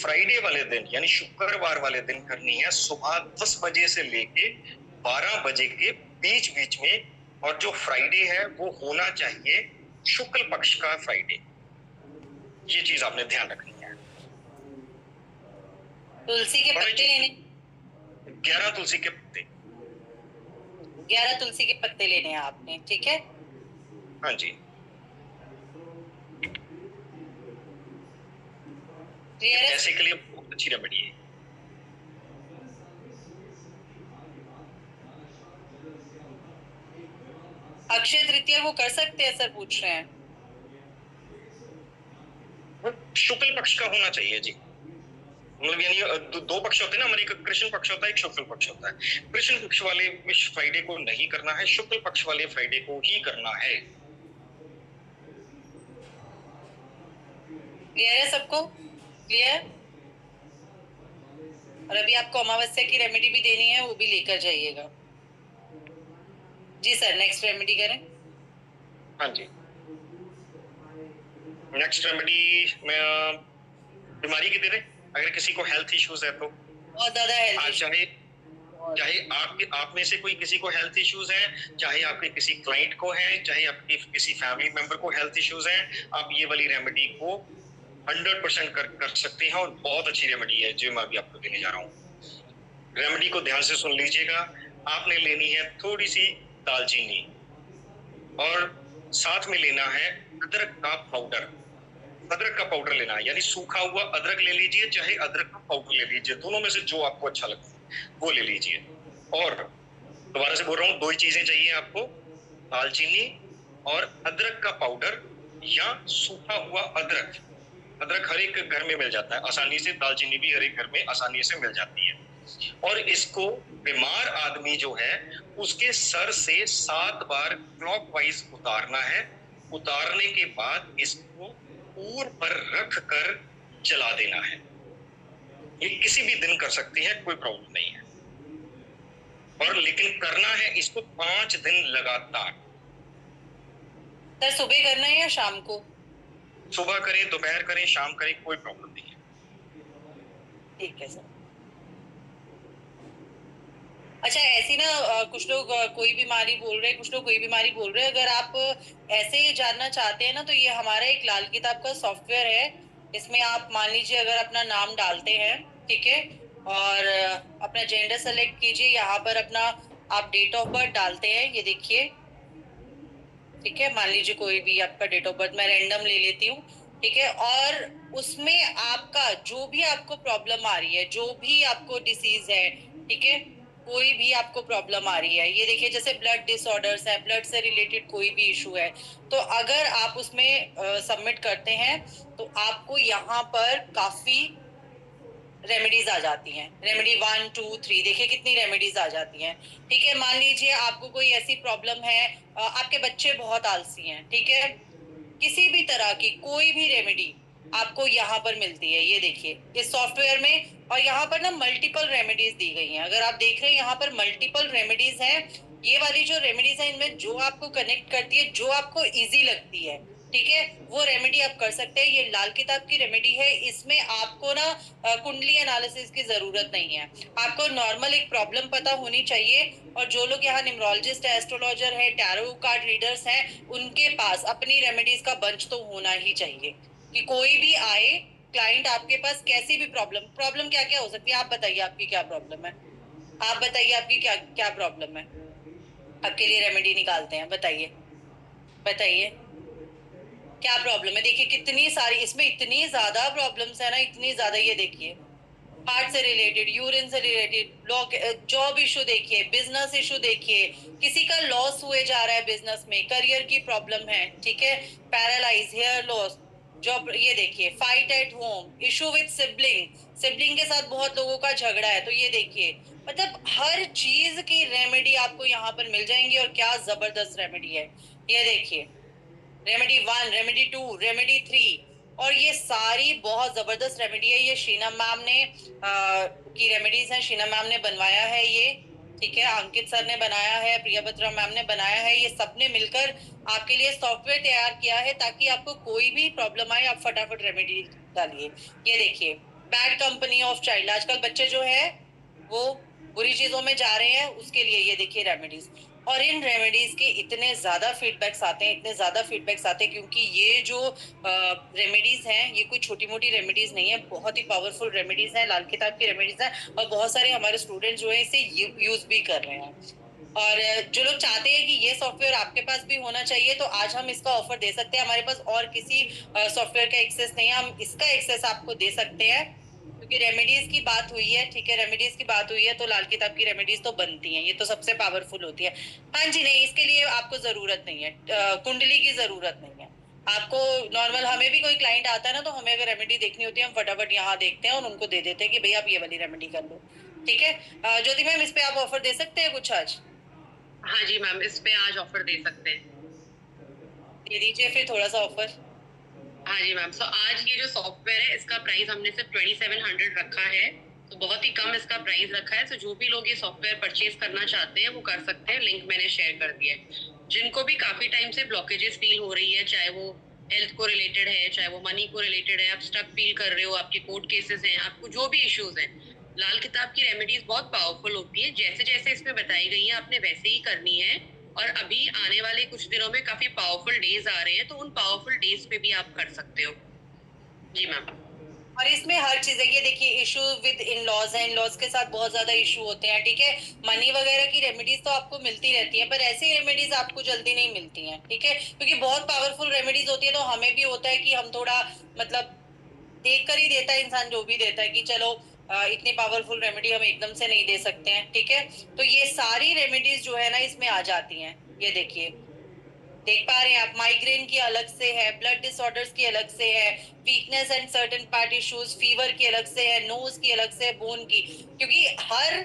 [SPEAKER 2] फ्राइडे वाले दिन, यानी शुक्रवार वाले दिन करनी है, सुबह 10 बजे से लेके 12 बजे के बीच बीच में। और जो फ्राइडे है वो होना चाहिए शुक्ल पक्ष का फ्राइडे। ये चीज आपने ध्यान रखनी है।
[SPEAKER 3] तुलसी के पत्ते लेने,
[SPEAKER 2] 11 तुलसी के पत्ते,
[SPEAKER 3] 11 तुलसी के पत्ते लेने हैं आपने, ठीक है?
[SPEAKER 2] हाँ जी। ऐसे के लिए बहुत अच्छी रेमेडी है।
[SPEAKER 3] अक्षय तृतीया वो कर सकते हैं सर, पूछ रहे हैं।
[SPEAKER 2] शुक्ल पक्ष का होना चाहिए जी, मतलब यानी 2 पक्ष होते हैं ना हमारे, एक कृष्ण पक्ष होता है, एक शुक्ल पक्ष होता है। कृष्ण पक्ष वाले फ्राइडे को नहीं करना है, शुक्ल पक्ष वाले फ्राइडे को ही करना है।
[SPEAKER 3] क्लियर है सबको? क्लियर? और अभी आपको अमावस्या की रेमेडी भी देनी है, वो भी लेकर जाइएगा। जी सर, नेक्स्ट रेमेडी करें।
[SPEAKER 2] हाँ जी, नेक्स्ट रेमेडी मैं बीमारी की दे रहे, अगर किसी को हेल्थ इश्यूज है तो,
[SPEAKER 3] बहुत ज्यादा हेल्थ,
[SPEAKER 2] चाहे आप में से कोई किसी को हेल्थ इश्यूज है, चाहे आपके किसी क्लाइंट को है, चाहे आपके किसी फैमिली मेंबर को हेल्थ इश्यूज है, आप ये वाली रेमेडी को 100% कर सकते हैं। और बहुत अच्छी रेमेडी है जो मैं अभी आपको देने जा रहा हूँ। रेमेडी को ध्यान से सुन लीजिएगा। आपने लेनी है थोड़ी सी दालचीनी और साथ में लेना है अदरक का पाउडर। अदरक का पाउडर लेना है, यानी सूखा हुआ अदरक ले लीजिए, चाहे अदरक का पाउडर ले लीजिए, दोनों में से जो आपको अच्छा लगता है वो ले लीजिए। और दोबारा से बोल रहा हूँ, 2 ही चीजें चाहिए आपको, दालचीनी और अदरक का पाउडर या सूखा हुआ अदरक। अदरक हर एक घर में मिल जाता है आसानी से, दालचीनी भी हर एक घर में आसानी से मिल जाती है। और इसको बीमार आदमी जो है उसके सर से 7 बार क्लॉकवाइज उतारना है। उतारने के बाद इसको ऊर पर रख कर जला देना है। ये किसी भी दिन कर सकते हैं, कोई प्रॉब्लम नहीं है। और लेकिन करना है इसको 5 दिन लगातार।
[SPEAKER 3] सर सुबह करना है या शाम को?
[SPEAKER 2] सुबह करें, दोपहर करें, शाम करें, कोई प्रॉब्लम नहीं है।
[SPEAKER 3] ठीक है सर। अच्छा ऐसी ना कुछ लोग कोई बीमारी बोल रहे हैं, कुछ लोग कोई बीमारी बोल रहे हैं। अगर आप ऐसे ही जानना चाहते हैं ना, तो ये हमारा एक लाल किताब का सॉफ्टवेयर है। इसमें आप मान लीजिए अगर अपना नाम डालते हैं, ठीक है, और अपना जेंडर सेलेक्ट कीजिए, यहाँ पर अपना आप डेट ऑफ बर्थ डालते हैं, ये देखिए, ठीक है, मान लीजिए कोई भी आपका डेट ऑफ बर्थ मैं रैंडम ले लेती हूँ, ठीक है, और उसमें आपका जो भी आपको प्रॉब्लम आ रही है, जो भी आपको डिसीज है, ठीक है, कोई भी आपको प्रॉब्लम आ रही है, ये देखिए जैसे ब्लड डिसऑर्डर्स है, ब्लड से रिलेटेड कोई भी इशू है, तो अगर आप उसमें सबमिट करते हैं तो आपको यहाँ पर काफी रेमेडीज आ जाती हैं। रेमेडी 1 2 3 देखिए कितनी रेमेडीज आ जाती हैं, ठीक है। मान लीजिए आपको कोई ऐसी प्रॉब्लम है, आपके बच्चे बहुत आलसी हैं, ठीक है, किसी भी तरह की कोई भी रेमेडी आपको यहाँ पर मिलती है, ये देखिए इस सॉफ्टवेयर में। और यहाँ पर ना मल्टीपल रेमेडीज दी गई हैं। अगर आप देख रहे हैं यहाँ पर मल्टीपल रेमेडीज हैं। ये वाली जो रेमेडीज है, इनमें जो आपको कनेक्ट करती है, जो आपको इजी लगती है, ठीक है, वो रेमेडी आप कर सकते हैं। ये लाल किताब की रेमेडी है। इसमें आपको ना कुंडली एनालिसिस की जरूरत नहीं है। आपको नॉर्मल एक प्रॉब्लम पता होनी चाहिए। और जो लोग यहाँ न्यूमरोलॉजिस्ट है, एस्ट्रोलॉजर है, टैरो कार्ड रीडर्स हैं, उनके पास अपनी रेमेडीज का बंच तो होना ही चाहिए कि कोई भी आए क्लाइंट आपके पास, कैसी भी प्रॉब्लम क्या क्या हो सकती है। आप बताइए आपकी क्या प्रॉब्लम है, आप बताइए आपकी क्या क्या प्रॉब्लम है, आपके लिए रेमेडी निकालते हैं। बताइए बताइए क्या प्रॉब्लम है। देखिए कितनी सारी, इसमें इतनी ज्यादा प्रॉब्लम्स है ना, इतनी ज्यादा। ये देखिए हार्ट से रिलेटेड, यूरिन से रिलेटेड, जॉब इशू देखिए, बिजनेस इशू देखिए, किसी का लॉस हुए जा रहा है बिजनेस में, करियर की प्रॉब्लम है, ठीक है, पैरालाइज, हेयर लॉस, जॉब, ये देखिए fight at home, issue with sibling के साथ बहुत लोगों का झगड़ा है, तो ये देखिए मतलब हर चीज की रेमेडी आपको यहाँ पर मिल जाएंगी। और क्या जबरदस्त रेमेडी है, ये देखिए रेमेडी 1, रेमेडी 2, रेमेडी 3, और ये सारी बहुत जबरदस्त रेमेडी है। ये शीना मैम ने की रेमेडीज हैं, शीना मैम ने बनवाया है ये, ठीक है, अंकित सर ने बनाया है, प्रिया बत्रा मैम ने बनाया है। ये सबने मिलकर आपके लिए सॉफ्टवेयर तैयार किया है ताकि आपको कोई भी प्रॉब्लम आए आप फटाफट रेमेडी डालिए। ये देखिए बैड कंपनी ऑफ चाइल्ड, आजकल बच्चे जो है वो बुरी चीजों में जा रहे हैं, उसके लिए ये देखिए रेमेडीज। और इन रेमेडीज के इतने ज्यादा फीडबैक्स आते हैं, इतने ज्यादा फीडबैक्स आते हैं, क्योंकि ये जो रेमेडीज हैं ये कोई छोटी मोटी रेमेडीज नहीं है, बहुत ही पावरफुल रेमेडीज हैं, लाल किताब की रेमेडीज हैं। और बहुत सारे हमारे स्टूडेंट जो है इसे यूज भी कर रहे हैं। और जो लोग चाहते हैं कि ये सॉफ्टवेयर आपके पास भी होना चाहिए, तो आज हम इसका ऑफर दे सकते हैं। हमारे पास और किसी सॉफ्टवेयर का एक्सेस नहीं है, हम इसका एक्सेस आपको दे सकते हैं, क्योंकि रेमेडीज की बात हुई है, ठीक है, रेमेडीज की बात हुई है तो लाल किताब की रेमेडीज तो बनती हैं, ये तो सबसे पावरफुल होती है। हाँ जी, नहीं, इसके लिए आपको जरूरत नहीं है, कुंडली की जरूरत नहीं है आपको। नॉर्मल हमें भी कोई क्लाइंट आता है ना, तो हमें अगर रेमेडी देखनी होती है, हम फटाफट यहाँ देखते हैं और उनको दे देते हैं कि भैया आप ये वाली रेमेडी कर लो, ठीक है। ज्योति मैम, इस पे आप ऑफर दे सकते हैं कुछ आज?
[SPEAKER 9] हाँ जी मैम, इस पे आज ऑफर दे सकते हैं।
[SPEAKER 3] दे दीजिए फिर थोड़ा सा ऑफर।
[SPEAKER 9] हाँ जी मैम, सो आज ये जो सॉफ्टवेयर है इसका प्राइस हमने सिर्फ 2700 रखा है, तो बहुत ही कम इसका प्राइस रखा है। तो जो भी लोग ये सॉफ्टवेयर परचेज करना चाहते हैं वो कर सकते हैं, लिंक मैंने शेयर कर दिया है। जिनको भी काफी टाइम से ब्लॉकेजेस फील हो रही है, चाहे वो हेल्थ को रिलेटेड है, चाहे वो मनी को रिलेटेड है, आप स्टक फील कर रहे हो, आपके कोर्ट केसेस हैं, आपको जो भी इश्यूज हैं, लाल किताब की रेमेडीज बहुत पावरफुल होती है। जैसे जैसे इसमें बताई गई है आपने वैसे ही करनी है। और अभी आने वाले कुछ दिनों में काफी पावरफुल डेज आ रहे हैं, तो उन पावरफुल डेज पे भी आप कर सकते हो। जी मैम।
[SPEAKER 3] और इसमें हर चीज है, ये देखिए इशू विद इन लॉज है, इन लॉज के साथ बहुत ज्यादा इशू होते हैं, ठीक है। मनी वगैरह की रेमेडीज तो आपको मिलती रहती है, पर ऐसी रेमेडीज आपको जल्दी नहीं मिलती हैं, ठीक है, क्योंकि बहुत पावरफुल रेमेडीज होती है। तो हमें भी होता है कि हम थोड़ा मतलब देख कर ही देता है इंसान, जो भी देता है कि चलो इतनी पावरफुल रेमेडी हम एकदम से नहीं दे सकते हैं, ठीक है। तो ये सारी रेमेडीज जो है ना इसमें आ जाती हैं। ये देखिए, देख पा रहे हैं आप, माइग्रेन की अलग से है, ब्लड डिसऑर्डर्स की अलग से है, weakness and certain part issues, fever की अलग से है, नोज की अलग से है, बोन की, क्योंकि हर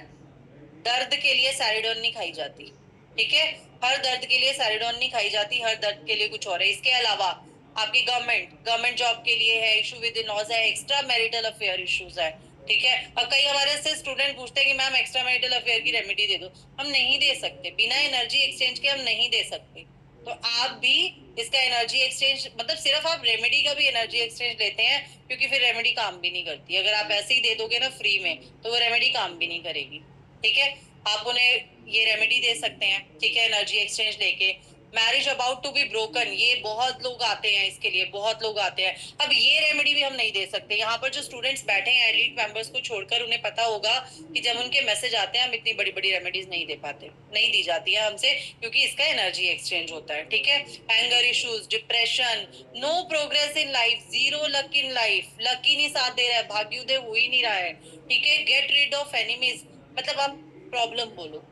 [SPEAKER 3] दर्द के लिए सैरिडोन नहीं खाई जाती, ठीक है, हर दर्द के लिए सैरिडोन नहीं खाई जाती, हर दर्द के लिए कुछ और है। इसके अलावा आपकी गवर्नमेंट जॉब के लिए है, इशू विद इन लॉज है, एक्स्ट्रा मैरिटल अफेयर इश्यूज है, ठीक है। और कई हमारे से स्टूडेंट पूछते हैं कि मैम एक्स्ट्रा मैरिटल अफेयर की रेमेडी दे दो, हम नहीं दे सकते, बिना एनर्जी एक्सचेंज के हम नहीं दे सकते। तो आप भी इसका एनर्जी एक्सचेंज, मतलब सिर्फ आप रेमेडी का भी एनर्जी एक्सचेंज लेते हैं, क्योंकि फिर रेमेडी काम भी नहीं करती। अगर आप ऐसे ही दे दोगे ना फ्री में, तो वो रेमेडी काम भी नहीं करेगी, ठीक है। आप उन्हें ये रेमेडी दे सकते हैं, ठीक है, एनर्जी एक्सचेंज लेके। Marriage about to be broken, ये बहुत लोग आते हैं इसके लिए, बहुत लोग आते हैं। अब ये रेमेडी भी हम नहीं दे सकते। यहाँ पर जो स्टूडेंट्स बैठे हैं एलीट मेंबर्स को छोड़कर, उन्हें पता होगा कि जब उनके मैसेज आते हैं हम इतनी बड़ी बड़ी रेमेडीज नहीं दे पाते, नहीं दी जाती है हमसे, क्योंकि इसका एनर्जी एक्सचेंज होता है, ठीक है। Anger issues, depression, no progress in life, zero luck in life, luck ही नहीं साथ दे रहा है, भाग्योदय हो ही नहीं रहा है, ठीक है। गेट रिड ऑफ एनिमीज, मतलब आप प्रॉब्लम बोलो,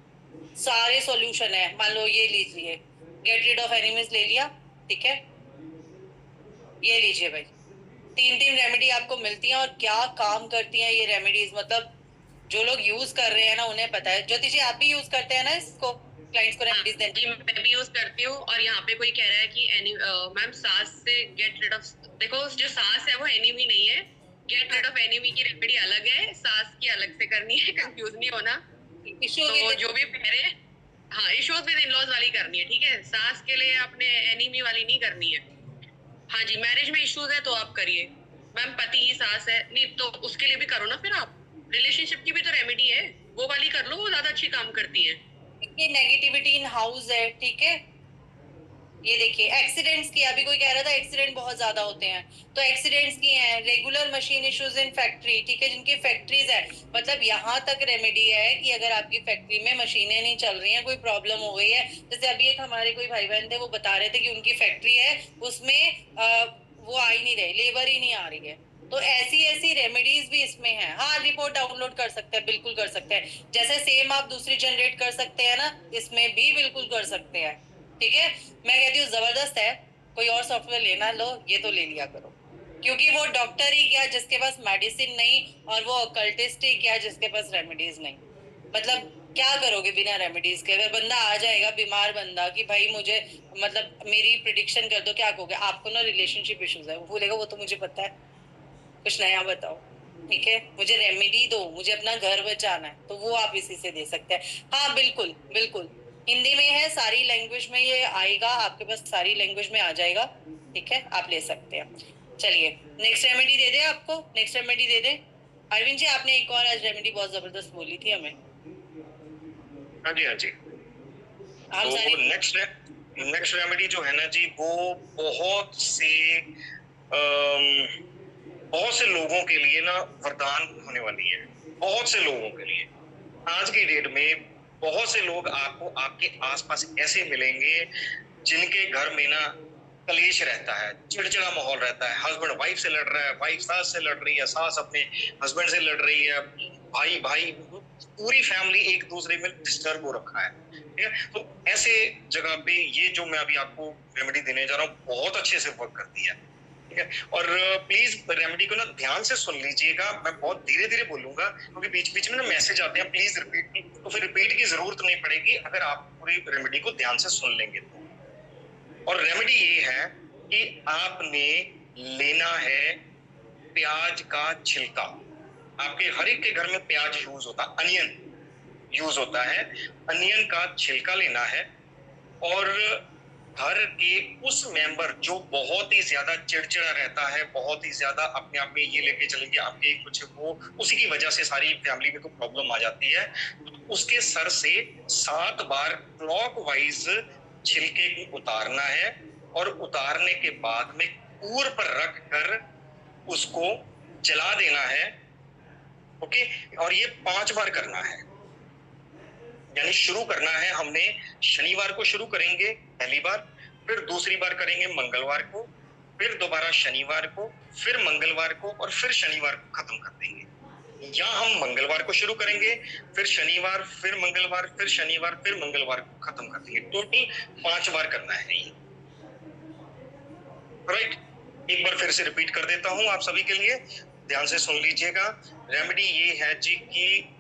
[SPEAKER 3] सारे सॉल्यूशन है। मान लो ये लीजिए, गेट रिड ऑफ एनिमीज ले लिया, ठीक है, ये लीजिए भाई, 3 रेमेडी आपको मिलती हैं। और क्या काम करती हैं ये रेमेडीज, मतलब जो लोग यूज कर रहे हैं ना उन्हें पता है। ज्योति जी, आप भी यूज करते हैं ना इसको, क्लाइंट्स को रेमेडीज देने?
[SPEAKER 9] जी, मैं भी यूज करती हूँ। और यहाँ पे कोई कह रहा है कि मैम सास से गेट रिड ऑफ, देखो जो सास है वो एनिमी नहीं है, गेट रिड ऑफ एनिमी की रेमेडी अलग है, सास की अलग से करनी है, कंफ्यूज नहीं होना। तो जो भी कह रहे हैं, हाँ, इश्यूज विद इन-लॉज वाली करनी है, ठीक है, सास के लिए आपने एनिमी वाली नहीं करनी है। हाँ जी, मैरिज में इश्यूज है तो आप करिए। मैम पति ही सास है, नहीं तो उसके लिए भी करो ना, फिर आप रिलेशनशिप की भी तो रेमेडी है, वो वाली कर लो, वो ज्यादा अच्छी काम करती है।
[SPEAKER 3] नेगेटिविटी इन हाउस है, ठीक है। ये देखिए एक्सीडेंट्स की, अभी कोई कह रहा था एक्सीडेंट बहुत ज्यादा होते हैं, तो एक्सीडेंट्स की हैं। Regular machine issues in factory, ठीक है, जिनकी फैक्ट्रीज है, मतलब यहाँ तक रेमेडी है कि अगर आपकी फैक्ट्री में मशीनें नहीं चल रही हैं, कोई प्रॉब्लम हो गई है, जैसे अभी एक हमारे कोई भाई बहन थे, वो बता रहे थे कि उनकी फैक्ट्री है, उसमें वो आ ही नहीं रही, लेबर ही नहीं आ रही है, तो ऐसी रेमेडीज भी इसमें हैं। हाँ, रिपोर्ट डाउनलोड कर सकते हैं, बिल्कुल कर सकते हैं, जैसे सेम आप दूसरी जनरेट कर सकते हैं ना, इसमें भी बिल्कुल कर सकते हैं, ठीक है। मैं कहती हूँ जबरदस्त है, कोई और सॉफ्टवेयर लेना लो, ये तो ले लिया करो, क्योंकि वो डॉक्टर ही क्या जिसके पास मेडिसिन नहीं, और वो ऑकल्टिस्ट ही क्या जिसके पास रेमेडीज नहीं। मतलब क्या करोगे बिना रेमेडीज के? अगर बंदा आ जाएगा बीमार बंदा कि भाई मुझे मतलब मेरी प्रिडिक्शन कर दो, क्या कहोगे? आपको ना रिलेशनशिप इश्यूज है, वो बोलेगा वो तो मुझे पता है, कुछ नया बताओ, ठीक है, मुझे रेमेडी दो, मुझे अपना घर बचाना है, तो वो आप इसी से दे सकते हैं। हाँ बिल्कुल बिल्कुल, हिंदी में है, सारी लैंग्वेज में ये आएगा, आपके पास सारी लैंग्वेज में आ जाएगा, ठीक है, आप ले सकते हैं। चलिए नेक्स्ट रेमेडी दे दे आपको, नेक्स्ट रेमेडी दे दे। अरविंद जी, आपने एक और आज रेमेडी बहुत जबरदस्त बोली थी हमें।
[SPEAKER 2] हाँ जी, हाँ जी। तो नेक्स्ट रेमेडी जो है ना जी, वो बहुत से लोगों के लिए ना वरदान होने वाली है, बहुत से लोगों के लिए। आज की डेट में बहुत से लोग आपको आपके आसपास ऐसे मिलेंगे जिनके घर में ना कलेश रहता है, चिड़चिड़ा माहौल रहता है, हस्बैंड वाइफ से लड़ रहा है, वाइफ सास से लड़ रही है, सास अपने हस्बैंड से लड़ रही है, भाई पूरी फैमिली एक दूसरे में डिस्टर्ब हो रखा है, ठीक है। तो ऐसे जगह पे ये जो मैं अभी आपको रेमेडी देने जा रहा हूँ बहुत अच्छे से वर्क करती है, ठीक है। और प्लीज रेमेडी को ना ध्यान से सुन लीजिएगा, मैं बहुत धीरे धीरे बोलूंगा क्योंकि बीच बीच में ना मैसेज आते हैं, प्लीज रिपीट, तो फिर रिपीट की जरूरत नहीं पड़ेगी अगर आप पूरी रेमेडी को ध्यान से सुन लेंगे तो। और रेमेडी ये है कि आपने लेना है प्याज का छिलका। आपके हर एक के घर में प्याज यूज होता है, अनियन यूज होता है, अनियन का छिलका लेना है। और घर के उस मेंबर जो बहुत ही ज्यादा चिड़चिड़ा रहता है, बहुत ही ज्यादा अपने आप में ये लेके चलेंगे आपके कुछ, वो उसी की वजह से सारी फैमिली में कोई प्रॉब्लम आ जाती है, तो उसके सर से 7 बार क्लॉकवाइज छिलके को उतारना है और उतारने के बाद में कूर पर रख कर उसको जला देना है, ओके। और ये 5 बार करना है, यानी शुरू करना है हमने शनिवार को शुरू करेंगे पहली बार, फिर दूसरी बार करेंगे मंगलवार को, फिर दोबारा शनिवार को, फिर मंगलवार को, और फिर शनिवार को खत्म कर देंगे। या हम मंगलवार को शुरू करेंगे, फिर शनिवार, फिर मंगलवार, फिर शनिवार, फिर मंगलवार को खत्म कर देंगे। टोटल 5 बार करना है ये, राइट। एक बार फिर से रिपीट कर देता हूं आप सभी के लिए, ध्यान से सुन लीजिएगा। रेमेडी ये है जी कि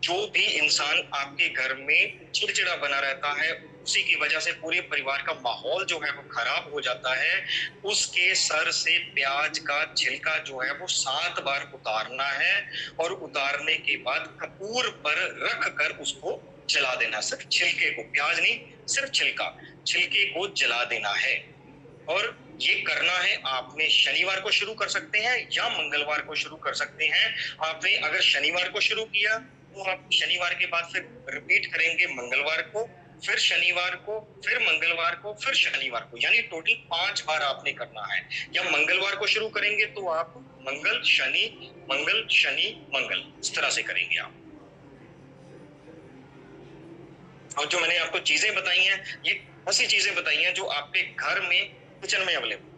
[SPEAKER 2] जो भी इंसान आपके घर में चिड़चिड़ा बना रहता है, उसी की वजह से पूरे परिवार का माहौल जो है वो खराब हो जाता है, उसके सर से प्याज का छिलका जो है वो 7 बार उतारना है और उतारने के बाद कपूर पर रख कर उसको जला देना। सिर्फ छिलके को, प्याज नहीं, सिर्फ छिलके को जला देना है। और ये करना है आपने शनिवार को शुरू कर सकते हैं या मंगलवार को शुरू कर सकते हैं। आपने अगर शनिवार को शुरू किया वो आप शनिवार के बाद फिर रिपीट करेंगे मंगलवार को, फिर शनिवार को, फिर मंगलवार को, फिर शनिवार को, यानी टोटल 5 बार आपने करना है। या मंगलवार को शुरू करेंगे तो आप मंगल शनि मंगल इस तरह से करेंगे आप। और जो मैंने आपको चीजें बताई हैं, ये ऐसी चीजें बताई हैं जो आपके घर में किचन में अवेलेबल।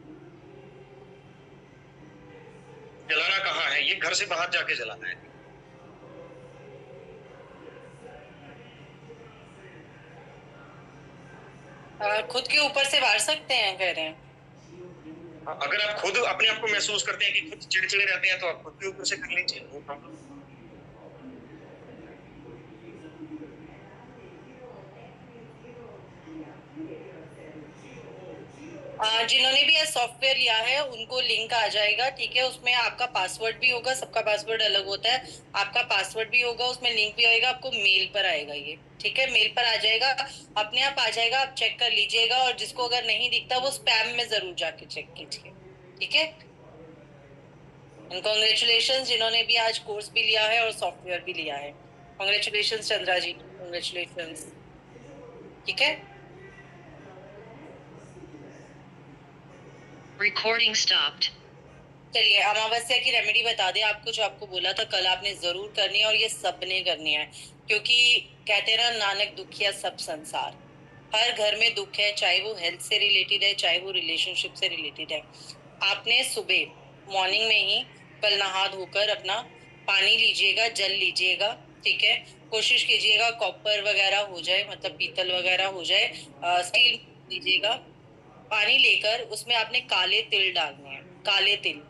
[SPEAKER 2] जलाना कहाँ है, ये घर से बाहर जाके जलाना है।
[SPEAKER 3] खुद के ऊपर से वार सकते हैं कह रहे हैं।
[SPEAKER 2] अगर आप खुद अपने आप को महसूस करते हैं कि खुद चिड़चिड़े रहते हैं तो आप खुद के ऊपर से कर लीजिए, नो प्रॉब्लम।
[SPEAKER 3] जिन्होंने भी यह सॉफ्टवेयर लिया है उनको लिंक आ जाएगा, ठीक है। उसमें आपका पासवर्ड भी होगा, सबका पासवर्ड अलग होता है, आपका पासवर्ड भी होगा, उसमें लिंक भी आएगा, आपको मेल पर आएगा ये, ठीक है। मेल पर आ जाएगा, अपने आप आ जाएगा, आप चेक कर लीजिएगा। और जिसको अगर नहीं दिखता वो स्पैम में जरूर जाके चेक कीजिए, ठीक है। कॉन्ग्रेचुलेशन जिन्होंने भी आज कोर्स भी लिया है और सॉफ्टवेयर भी लिया है। कॉन्ग्रेचुलेशन चंद्रा जी, कॉन्ग्रेचुलेशन, ठीक है।
[SPEAKER 13] Recording stopped.
[SPEAKER 3] चलिए अमावस्या की रेमेडी बता दें आपको, जो आपको बोला था कल आपने जरूर करनी है, और ये सबने करनी है, क्योंकि कहते हैं ना नानक दुखिया सब संसार। हर घर में दुख है, चाहे वो हेल्थ से रिलेटेड है, चाहे वो रिलेशनशिप से रिलेटेड है। आपने सुबह मॉर्निंग में ही कल नहा धोकर अपना पानी लीजिएगा, जल लीजिएगा, ठीक है। कोशिश कीजिएगा कॉपर वगैरह हो जाए, मतलब पीतल वगैरह हो जाए, स्टील लीजिएगा। पानी लेकर उसमें आपने काले तिल डालने हैं, काले तिल।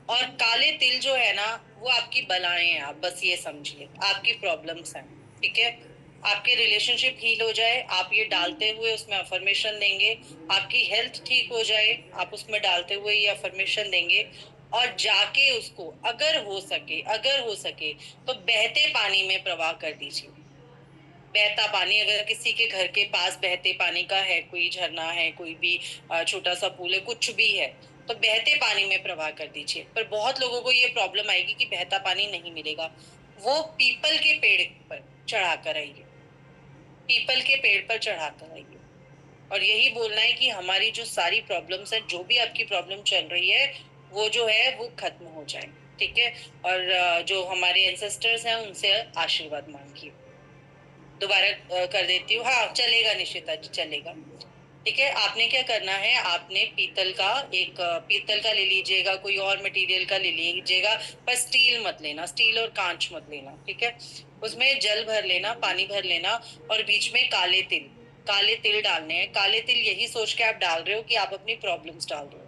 [SPEAKER 3] और काले तिल जो है ना वो आपकी बलाएं हैं, आप बस ये समझिए आपकी प्रॉब्लम्स हैं, ठीक है। आपके रिलेशनशिप हील हो जाए, आप ये डालते हुए उसमें अफर्मेशन देंगे। आपकी हेल्थ ठीक हो जाए, आप उसमें डालते हुए ये अफर्मेशन देंगे। और जाके उसको अगर हो सके तो बहते पानी में प्रवाह कर दीजिए। बहता पानी, अगर किसी के घर के पास बहते पानी का है, कोई झरना है, कोई भी छोटा सा पूल है, कुछ भी है, तो बहते पानी में प्रवाह कर दीजिए। पर बहुत लोगों को ये प्रॉब्लम आएगी कि बहता पानी नहीं मिलेगा, वो पीपल के पेड़ पर चढ़ा कर आइए, पीपल के पेड़ पर चढ़ा कर आइए। और यही बोलना है कि हमारी जो सारी प्रॉब्लम्स है, जो भी आपकी प्रॉब्लम चल रही है, वो जो है वो खत्म हो जाए, ठीक है। और जो हमारे एंसेस्टर्स हैं उनसे आशीर्वाद मांगिए। दोबारा कर देती हूँ, हाँ चलेगा निशिता जी, चलेगा, ठीक है। आपने क्या करना है, आपने पीतल का ले लीजिएगा, कोई और मटेरियल का ले लीजिएगा, पर स्टील मत लेना, स्टील और कांच मत लेना, ठीक है। उसमें जल भर लेना, पानी भर लेना, और बीच में काले तिल डालने हैं। काले तिल यही सोच के आप डाल रहे हो कि आप अपनी प्रॉब्लम्स डाल रहे हो,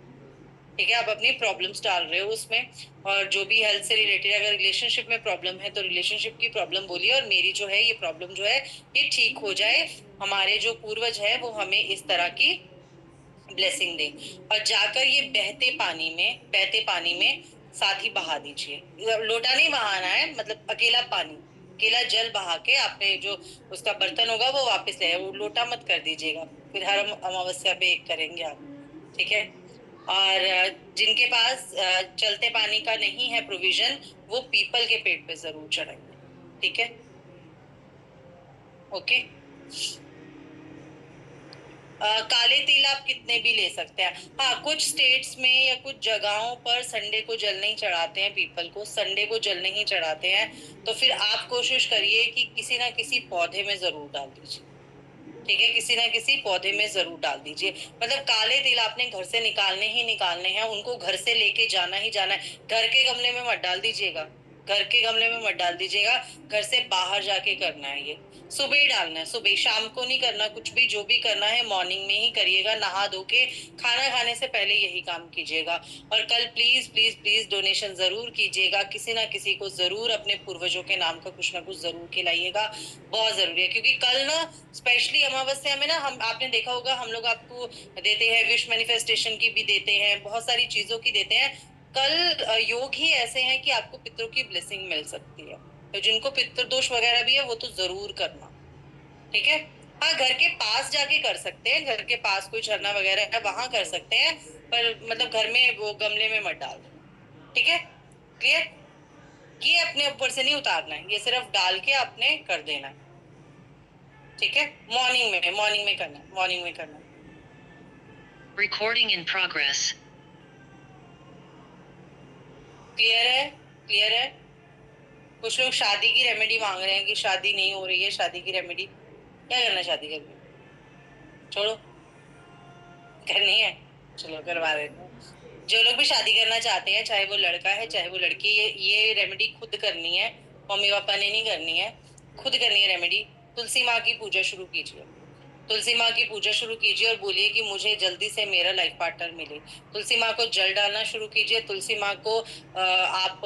[SPEAKER 3] ठीक है। आप अपनी प्रॉब्लम्स डाल रहे हो उसमें। और जो भी हेल्थ से रिलेटेड, अगर रिलेशनशिप में प्रॉब्लम है तो रिलेशनशिप की प्रॉब्लम बोलिए, और मेरी जो है ये प्रॉब्लम जो है ये ठीक हो जाए, हमारे जो पूर्वज है वो हमें इस तरह की ब्लेसिंग दे। और जाकर ये बहते पानी में साथ ही बहा दीजिए। लोटा नहीं बहाना है, मतलब अकेला जल बहा के आपने जो उसका बर्तन होगा वो वापस ले, वो लोटा मत कर दीजिएगा, फिर हर अमावस्या पे एक करेंगे आप, ठीक है। और जिनके पास चलते पानी का नहीं है प्रोविजन, वो पीपल के पेड़ पे जरूर चढ़ाएंगे, ठीक है, ओके। काले तिल आप कितने भी ले सकते हैं। हाँ, कुछ स्टेट्स में या कुछ जगहों पर संडे को जल नहीं चढ़ाते हैं, पीपल को संडे को जल नहीं चढ़ाते हैं, तो फिर आप कोशिश करिए कि किसी ना किसी पौधे में जरूर डाल दीजिए, ठीक है। किसी ना किसी पौधे में जरूर डाल दीजिए। मतलब काले तिल आपने घर से निकालने हैं, उनको घर से लेके जाना ही जाना है। घर के गमले में मत डाल दीजिएगा, घर से बाहर जाके करना है। ये सुबह ही डालना है, सुबह, शाम को नहीं करना। कुछ भी जो भी करना है मॉर्निंग में ही करिएगा, नहा धो के खाना खाने से पहले यही काम कीजिएगा। और कल प्लीज प्लीज प्लीज डोनेशन जरूर कीजिएगा, किसी ना किसी को जरूर अपने पूर्वजों के नाम का कुछ ना कुछ जरूर खिलाइएगा, बहुत जरूरी है। क्योंकि कल ना स्पेशली अमावस्या में ना आपने देखा होगा, हम लोग आपको देते हैं विश मैनिफेस्टेशन की भी देते हैं, बहुत सारी चीजों की देते हैं। कल योग ही ऐसे हैं कि आपको पितरों की ब्लेसिंग मिल सकती है, तो जिनको पितृ दोष वगैरह भी है वो तो जरूर करना, ठीक है। हाँ, घर के पास जाके कर सकते हैं, घर के पास कोई झरना वगैरह है वहां कर सकते हैं, पर मतलब घर में वो गमले में मत डाल, ठीक है, क्लियर। ये अपने ऊपर से नहीं उतारना है, ये सिर्फ डाल के आपने कर देना है, ठीक है। मॉर्निंग में करना है, मॉर्निंग में करना है।
[SPEAKER 13] Recording in progress.
[SPEAKER 3] क्लियर है, क्लियर है। कुछ लोग शादी की रेमेडी मांग रहे हैं कि शादी नहीं हो रही है, शादी की रेमेडी। क्या करना है शादी करके? छोड़ो, करनी है चलो करवा देते हैं। जो लोग भी शादी करना चाहते हैं, चाहे वो लड़का है चाहे वो लड़की, ये रेमेडी खुद करनी है, मम्मी पापा ने नहीं करनी है, खुद करनी है रेमेडी। तुलसी माँ की पूजा शुरू कीजिए, तुलसी माँ की पूजा शुरू कीजिए और बोलिए कि मुझे जल्दी से मेरा लाइफ पार्टनर मिले। तुलसी माँ को जल डालना शुरू कीजिए, तुलसी माँ को आप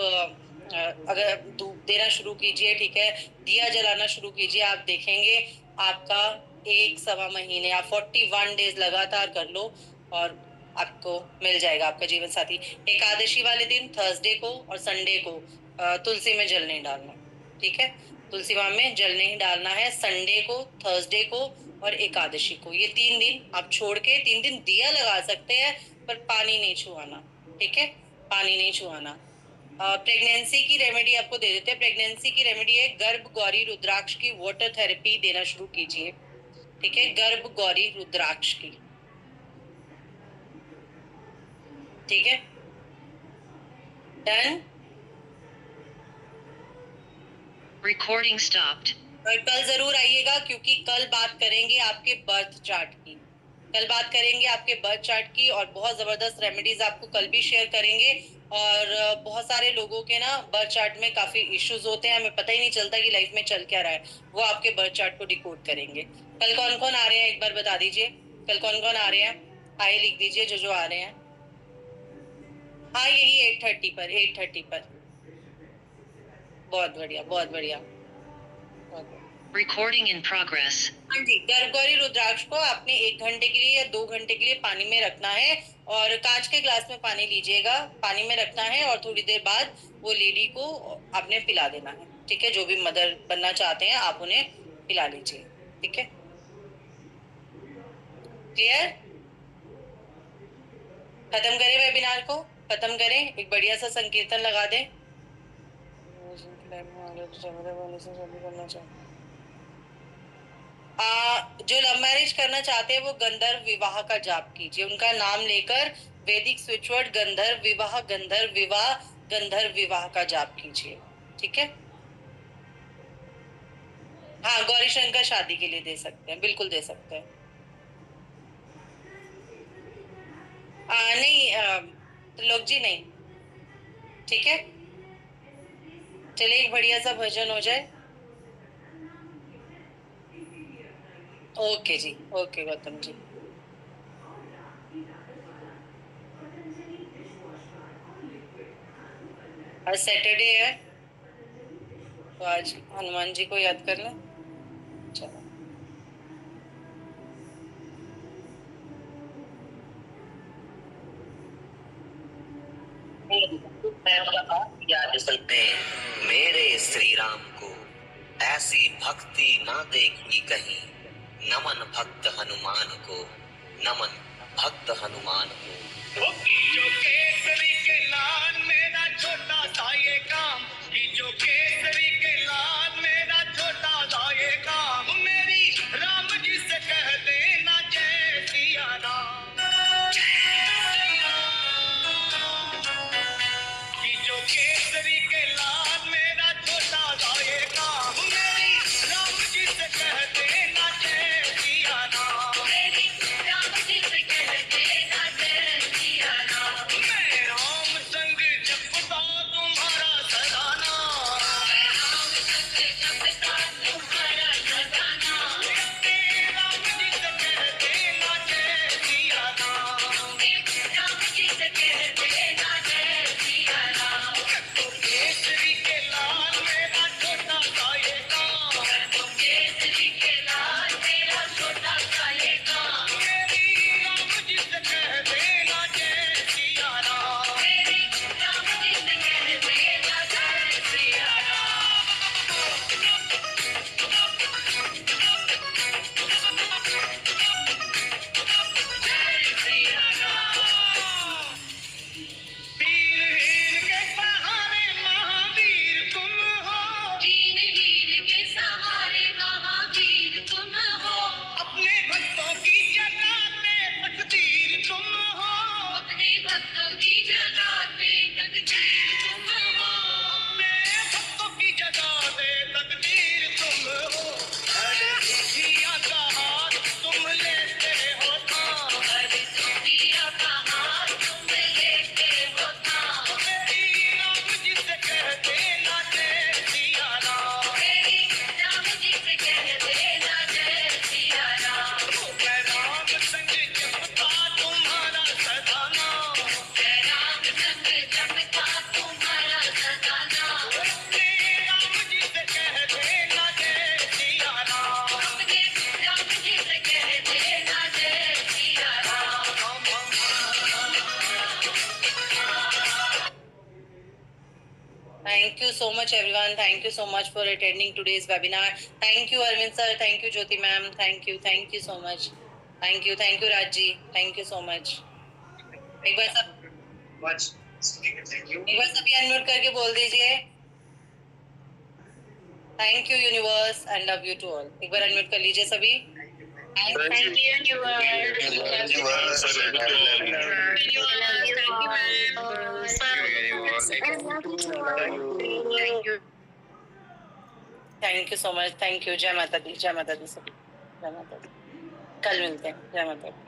[SPEAKER 3] अगर धूप देना शुरू कीजिए, ठीक है, दिया जलाना शुरू कीजिए। आप देखेंगे आपका 1-1.25 महीने, आप 41 डेज लगातार कर लो और आपको मिल जाएगा आपका जीवन साथी। एकादशी वाले दिन थर्सडे को और संडे को तुलसी में जल नहीं डालना, ठीक है, तुलसी माँ में जल नहीं डालना है। संडे को, थर्सडे को और एकादशी को, ये 3 दिन आप छोड़ के 3 दिन दिया लगा सकते हैं, पर पानी नहीं छुआना, ठीक है, पानी नहीं छुआना। प्रेगनेंसी की रेमेडी आपको दे देते हैं। प्रेगनेंसी की रेमेडी है गर्भ गौरी रुद्राक्ष की वाटर थेरेपी देना शुरू कीजिए, ठीक है, गर्भ गौरी रुद्राक्ष की, ठीक है, डन।
[SPEAKER 13] Recording stopped.
[SPEAKER 3] और कल जरूर आइएगा क्योंकि कल बात करेंगे आपके बर्थ चार्ट की, कल बात करेंगे आपके बर्थ चार्ट की और बहुत जबरदस्त रेमेडीज आपको कल भी शेयर करेंगे। और बहुत सारे लोगों के ना बर्थ चार्ट में काफी इश्यूज होते हैं, हमें पता ही नहीं चलता कि लाइफ में चल क्या रहा है, वो आपके बर्थ चार्ट को डिकोड करेंगे। कल कौन कौन आ रहे हैं एक बार बता दीजिए, कल कौन कौन आ रहे हैं, हाय लिख दीजिए जो आ रहे हैं। हाँ यही 8:30 पर, 8:30 पर। बहुत बढ़िया, बहुत बढ़िया।
[SPEAKER 13] Recording in progress.
[SPEAKER 3] हाँ जी, गर्भगौरी रुद्राक्ष को आपने 1 घंटे के लिए या 2 घंटे के लिए पानी में रखना है और कांच के ग्लास में पानी लीजिएगा, पानी में रखना है और थोड़ी देर बाद वो लेडी को आपने पिला देना है, ठीक है। जो भी मदर बनना चाहते हैं आप उन्हें पिला लीजिए, ठीक है, क्लियर। खत्म करें वेबिनार को, खत्म करें, एक बढ़िया सा संकीर्तन लगा दें। जो लव मैरिज करना चाहते हैं वो गंधर्व विवाह का जाप कीजिए, उनका नाम लेकर वैदिक स्विच वर्ड गंधर्व विवाह, गंधर्व विवाह, गंधर्व विवाह का जाप कीजिए, ठीक है। हाँ गौरी शंकर शादी के लिए दे सकते हैं, बिल्कुल दे सकते हैं। नहीं त्रिलोक जी नहीं, ठीक है, चलिए एक बढ़िया सा भजन हो जाए। ओके जी, ओके गौतम जी। आज सैटरडे है तो आज हनुमान जी को याद कर लें। चलो
[SPEAKER 14] मेरे श्री राम को ऐसी भक्ति ना देखी कहीं, नमन भक्त हनुमान को, नमन भक्त हनुमान को।
[SPEAKER 15] जो केसरी के लाल मेरा छोटा सा ये काम, कि जो केसरी के लाल मेरा छोटा सा ये काम, मेरी राम जी से कह देना जय सिया राम। कि जो केसरी के लाल मेरा छोटा सा ये काम, मेरी राम जी से कह देना जय सिया राम। मेरी राम जी से कह देना जय सिया राम। मैं राम संग जपता तुम्हारा सदा नाम, मैं राम संग जपता तुम्हारा सदा नाम। मेरे राम जी से कह देना जय सिया राम। मेरे राम जी से कह देना जय सिया राम। तो Kesari
[SPEAKER 3] Thank you so much, everyone. Thank you so much for attending today's webinar. Thank you, Arvind sir. Thank you, Jyoti ma'am. Thank you so much. Thank you, Rajji. Thank you so much. एक बार सभी अनम्यूट करके बोल दीजिए. Thank you, universe, and love you to all. एक बार अनम्यूट कर लीजिए सभी.
[SPEAKER 6] Thank you, universe.
[SPEAKER 3] Thank you so much. Thank you. जय माता दी सभी. जय माता दी. कल मिलते हैं. जय माता दी.